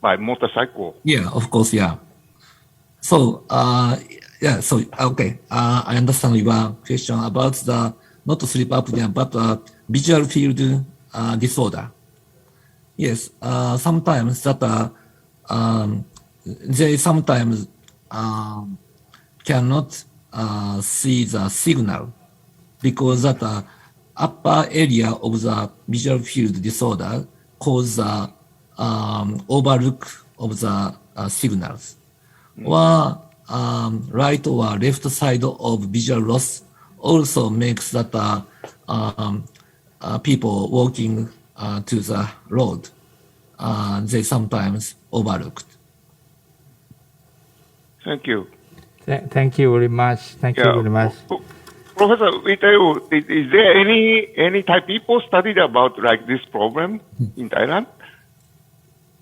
by motorcycle. Yeah, of course. Yeah. So okay. I understand your question about the not sleep apnea but visual field disorder. Yes. Sometimes that they sometimes cannot see the signal because that upper area of the visual field disorder cause the overlook of the signals. Or right or left side of visual loss also makes that people walking to the road, they sometimes overlooked. Thank you. Thank you very much. Thank you very much. Professor Witaya, is there any Thai people studied about like this problem in Thailand?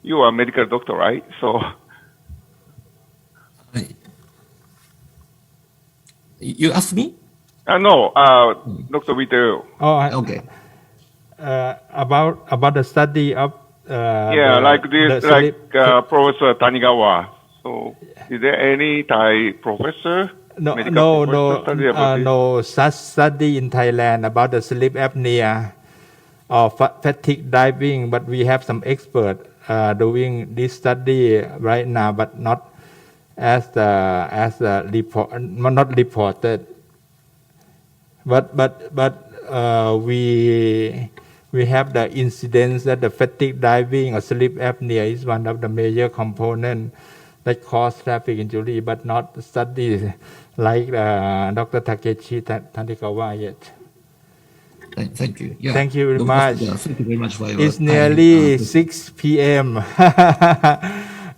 You are a medical doctor, right? So. You ask me? No, Dr. Witaya. Oh, okay. About the study of Professor Tanigawa. So, is there any Thai professor? No such study in Thailand about the sleep apnea or fatigue driving, but we have some experts doing this study right now, but not as the report, not reported. But we have the incidence that the fatigue driving or sleep apnea is one of the major components that cause traffic injury, but not studies like Dr. Takeshi Tanikawa yet. Thank you. Yeah. Thank you very much. Thank you very much for your It's nearly 6 p.m.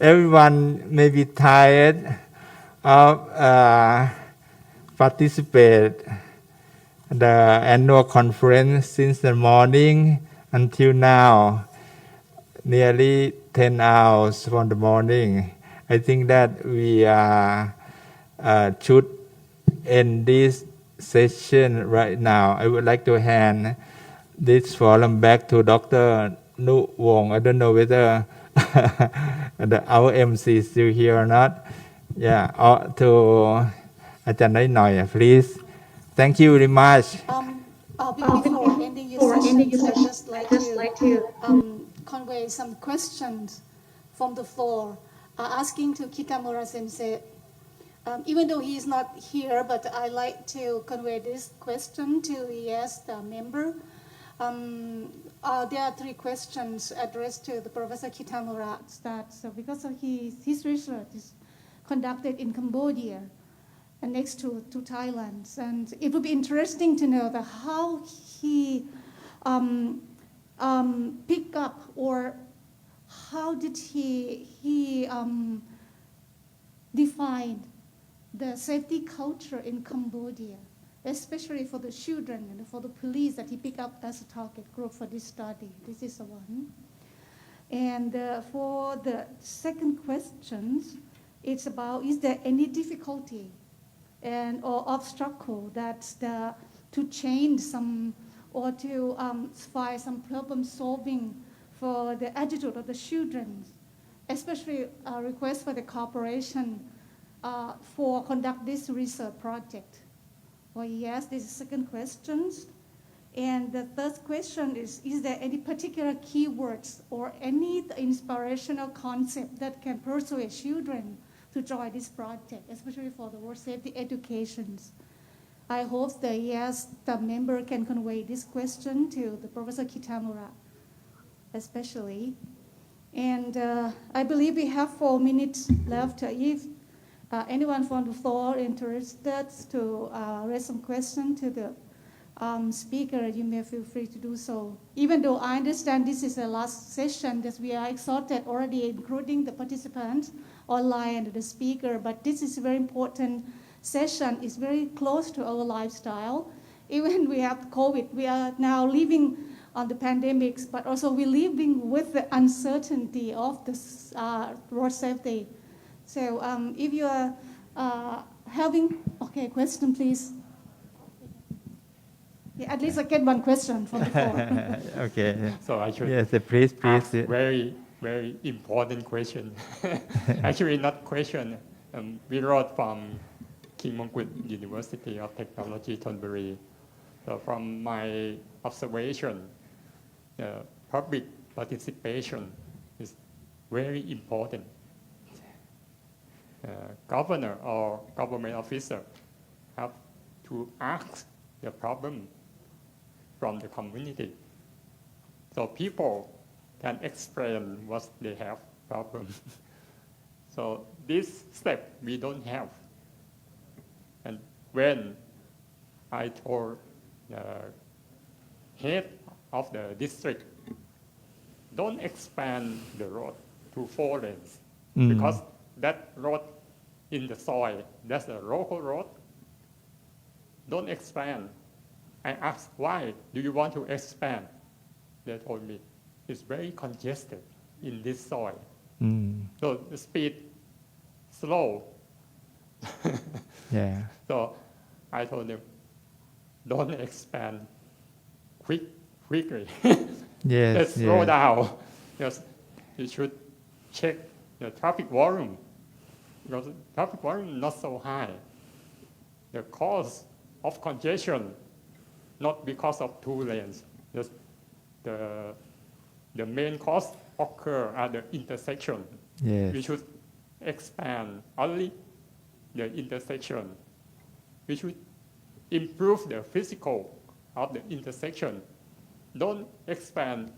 Everyone may be tired of participate the annual conference since the morning until now, nearly 10 hours from the morning. I think that we should end this session right now. I would like to hand this forum back to Dr. Nu Wong. I don't know whether our MC is still here or not. Yeah, to อาจารย์น้อยหน่อย please. Thank you very much. Before ending your sessions, I just like to convey some questions from the floor, asking to Kitamura Sensei. Even though he is not here, but I like to convey this question to the member. There are three questions addressed to the Professor Kitamura. Because of his research is conducted in Cambodia and next to Thailand, and it would be interesting to know how he picked up, or how did he define the safety culture in Cambodia, especially for the children and for the police that he picked up as a target group for this study. This is one. And for the second question, it's about, is there any difficulty or obstacle to change some, or to find some problem solving for the attitude of the children, especially request for the cooperation for conduct this research project? Well, yes, this is the second question. And the third question is there any particular keywords or any inspirational concept that can persuade children to join this project, especially for the road safety educations? I hope the member can convey this question to the Professor Kitamura, especially. And I believe we have 4 minutes left. If anyone from the floor interested to raise some question to the speaker, you may feel free to do so. Even though I understand this is the last session, that we are exhausted already, including the participants online and the speaker, but this is a very important session. It's very close to our lifestyle. Even we have COVID, we are now living on the pandemics, but also we're living with the uncertainty of this road safety. So if you are having, question please. Yeah, at least I get one question from the floor. Okay. So I should yes, please. ask very important question. Actually, not question. We wrote from King Mongkut University of Technology, Thonburi. So from my observation, public participation is very important. Governor or government officer have to ask the problem from the community. So people can explain what they have problem. So this step we don't have. And when I told the head of the district, don't expand the road to 4 lanes, because that road in the soil, that's a local road. Don't expand. I asked, why do you want to expand? They told me, it's very congested in this soil. So the speed slow. Yeah. So I told them, don't expand quickly. Yes. Let's slow down. Yes, you should check the traffic volume, because the traffic volume is not so high. The cause of congestion, not because of 2 lanes. Just the main cause occur at the intersection. Yes. We should expand only the intersection. We should improve the physical of the intersection. Don't expand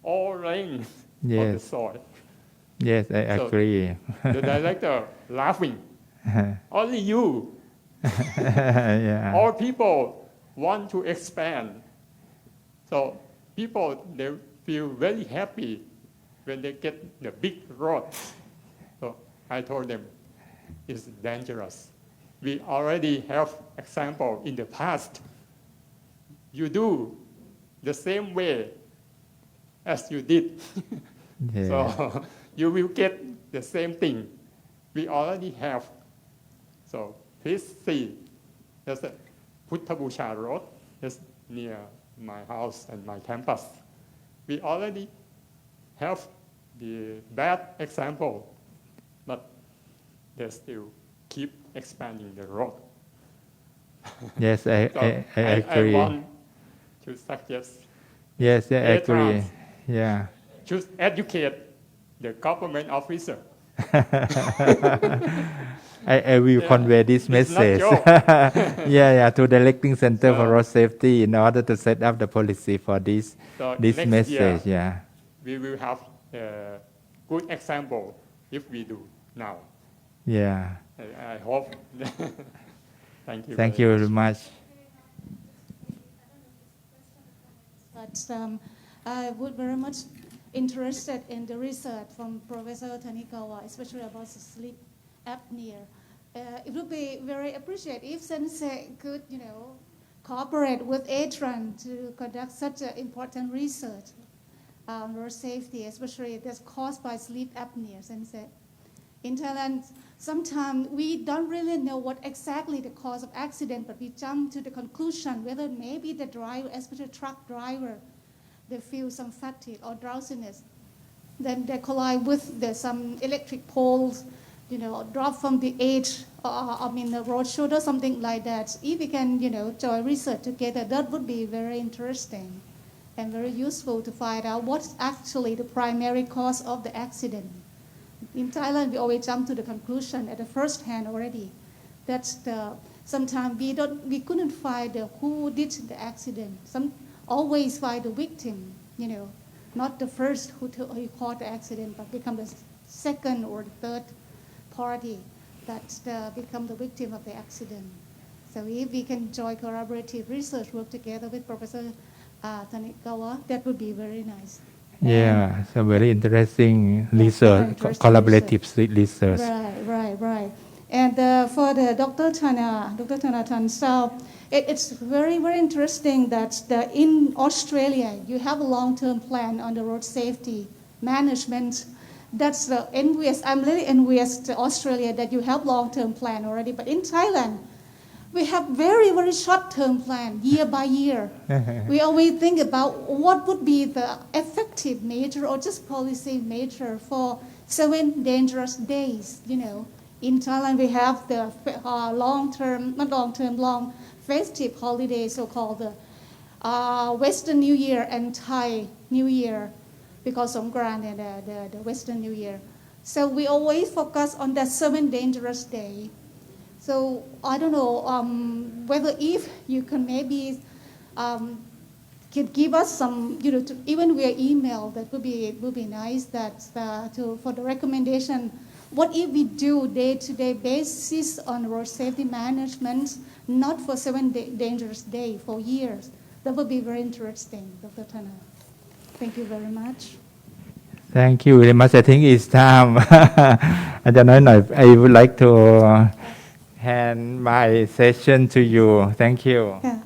all lanes of the soil. Yes, I agree. The director laughing. Only you. Yeah. All people want to expand. So people, they feel very happy when they get the big road. So I told them, it's dangerous. We already have example in the past. You do the same way as you did. So you will get the same thing. We already have. So please see, there's a Putthabusha Road, just near my house and my campus. We already have the bad example, but they still keep expanding the road. Yes, I I agree. want to suggest Yes, I agree. ATRANS Yeah. should educate the government officer. I will convey this It's not message. joke. To the Electing Center for So- Road Safety in order to set up the policy for this So this next message. year, we will have a good example if we do now. Yeah. I hope. Thank you. Thank you very much. But I would very much interested in the research from Professor Tanigawa, especially about sleep apnea. It would be very appreciated if Sensei could, cooperate with ATRANS to conduct such an important research on road safety, especially that's caused by sleep apnea, Sensei. In Thailand, sometimes we don't really know what exactly the cause of accident, but we jump to the conclusion whether maybe the driver, especially truck driver, they feel some fatigue or drowsiness. Then they collide with some electric poles, drop from the edge, the road shoulder, something like that. If we can, join research together, that would be very interesting and very useful to find out what's actually the primary cause of the accident. In Thailand, we always jump to the conclusion at the first hand already. That's sometimes we couldn't find who did the accident. Always find the victim, not the first who caused the accident, but become the second or the third party that become the victim of the accident. So if we can join collaborative research work together with Professor Tanigawa, that would be very nice. Yeah, so very interesting research, collaborative research. Right. And for the Dr. Tana TAN, so it's very, very interesting that in Australia, you have a long-term plan on the road safety management. That's envious. I'm really envious to Australia that you have long-term plan already. But in Thailand, we have very, very short-term plan, year by year. We always think about what would be the effective measure or just policy measure for 7 dangerous days. In Thailand, we have the long festive holiday, so-called the Western New Year and Thai New Year, because Songkran and the Western New Year. So we always focus on that 7 dangerous day. So I don't know whether if you can maybe could give us some, even via email, that would be nice. That for the recommendation, what if we do day-to-day basis on road safety management, not for 7 dangerous days, for years? That would be very interesting, Dr. Tana. Thank you very much. Thank you very much. I think it's time. I would like to hand my session to you. Thank you. Yeah.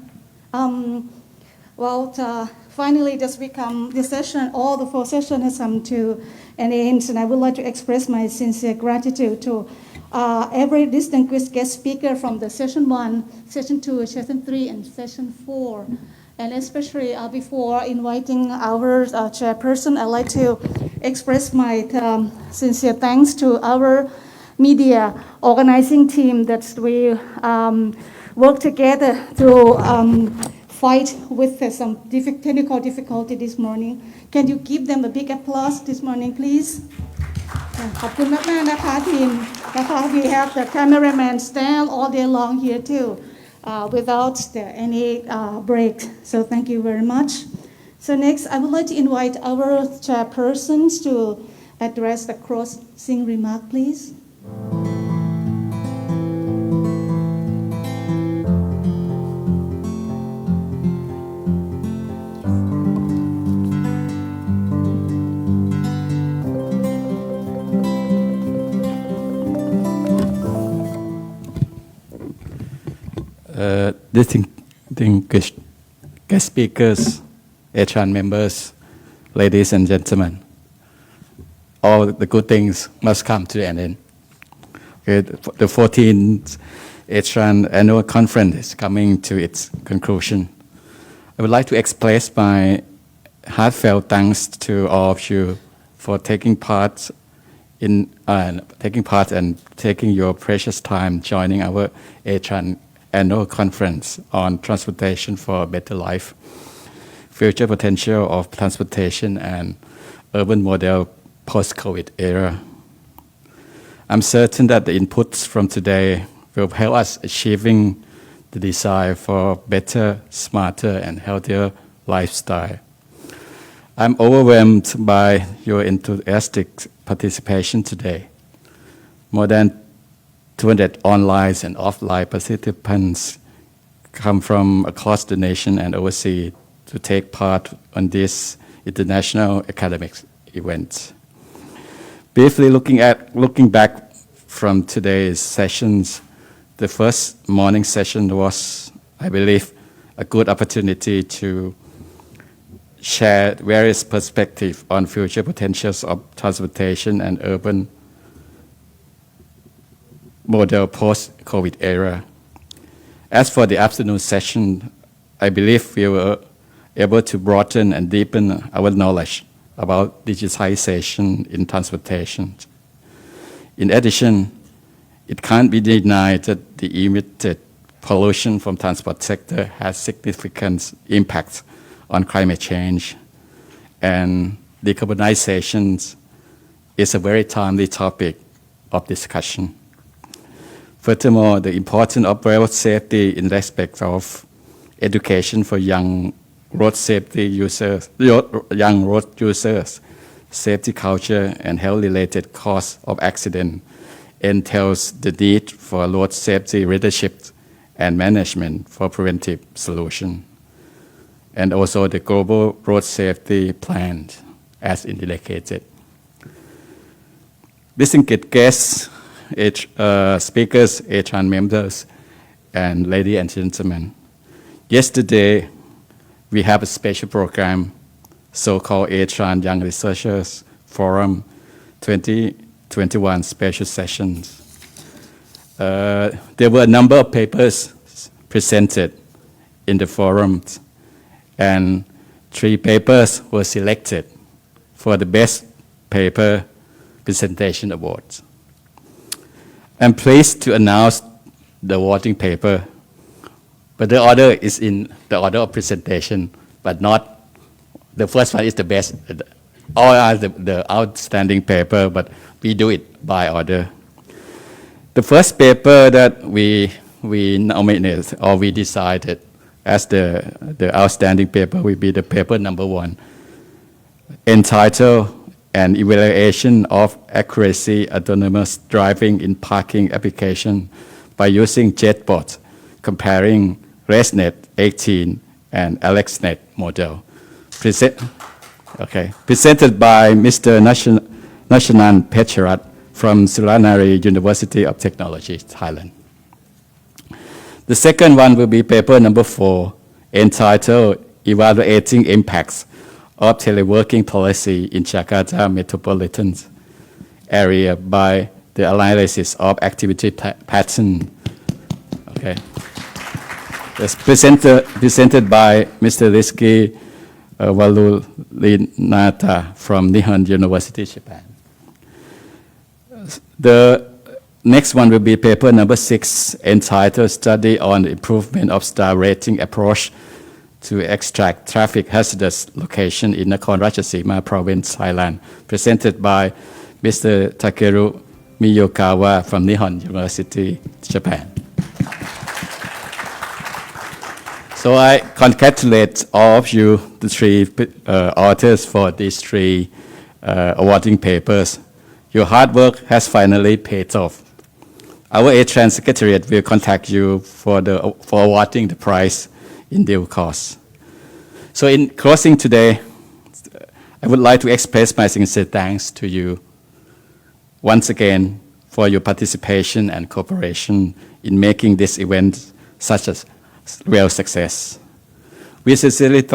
Finally, just become the session. All the 4 sessions has come to an end, and I would like to express my sincere gratitude to every distinguished guest speaker from the session 1, session 2, session 3, and session 4. And especially before inviting our chairperson, I'd like to express my sincere thanks to our media organizing team that we work together to fight with some technical difficulty this morning. Can you give them a big applause this morning, please? ขอบคุณมากๆนะคะทีมนะคะ We have the cameraman stand all day long here too, without any break. So thank you very much. So next, I would like to invite our chairpersons to address the closing remark, please. Distinguished guest speakers, ATRANS members, ladies and gentlemen, all the good things must come to an end. Okay, the 14th ATRANS annual conference is coming to its conclusion. I would like to express my heartfelt thanks to all of you for taking part in taking part and taking your precious time joining our ATRANS annual conference on transportation for a better life, future potential of transportation and urban model post-COVID era. I'm certain that the inputs from today will help us achieving the desire for better, smarter, and healthier lifestyle. I'm overwhelmed by your enthusiastic participation today. More than 200 online and offline participants come from across the nation and overseas to take part on this international academic event. Briefly looking back from today's sessions, the first morning session was, I believe, a good opportunity to share various perspectives on future potentials of transportation and urban model post-COVID era. As for the afternoon session, I believe we were able to broaden and deepen our knowledge about digitization in transportation. In addition, it can't be denied that the emitted pollution from transport sector has significant impact on climate change, and decarbonization is a very timely topic of discussion. Furthermore, the importance of road safety in respect of education for young road users, safety culture, and health-related cause of accident entails the need for road safety leadership and management for preventive solution, and also the global road safety plan as indicated. Distinguished guests, speakers, ATRANS members, and ladies and gentlemen. Yesterday, we have a special program, so-called ATRANS Young Researchers Forum 2021 special sessions. There were a number of papers presented in the forum, and 3 papers were selected for the best paper presentation awards. I'm pleased to announce the awarding paper, but the order is in the order of presentation, but not the first one is the best. All are the outstanding paper, but we do it by order. The first paper that we nominated or we decided as the outstanding paper will be the paper number 1, entitled An Evaluation of Accuracy Autonomous Driving in Parking Application by Using JetBot, Comparing ResNet 18 and AlexNet model. Presented by Mr. Nashanan Pecharat from Sulanari University of Technology, Thailand. The second one will be paper number 4, entitled Evaluating Impacts of Teleworking Policy in Jakarta Metropolitan Area by the Analysis of Activity Pattern. Okay. It's presented by Mr. Rizky Valulinata from Nihon University, Japan. The next one will be paper number 6, entitled Study on the Improvement of Star Rating Approach to Extract Traffic Hazardous Location in Nakhon Ratchasima Province, Thailand, presented by Mr. Takeru Miyokawa from Nihon University, Japan. So I congratulate all of you, the 3 authors, for these 3 awarding papers. Your hard work has finally paid off. Our ATRANS Secretariat will contact you for awarding the prize in due course. So in closing today, I would like to express my sincere thanks to you once again for your participation and cooperation in making this event such a real success. We sincerely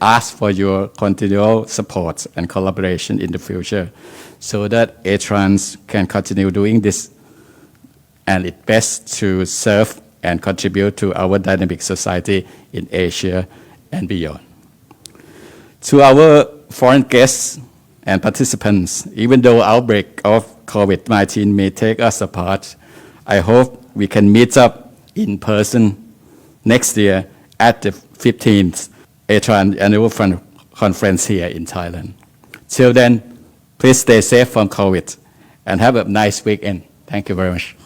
ask for your continual support and collaboration in the future so that ATRANS can continue doing this and its best to serve and contribute to our dynamic society in Asia and beyond. To our foreign guests and participants, even though outbreak of COVID-19 may take us apart, I hope we can meet up in person next year at the 15th ATRANS Annual Conference here in Thailand. Till then, please stay safe from COVID and have a nice weekend. Thank you very much.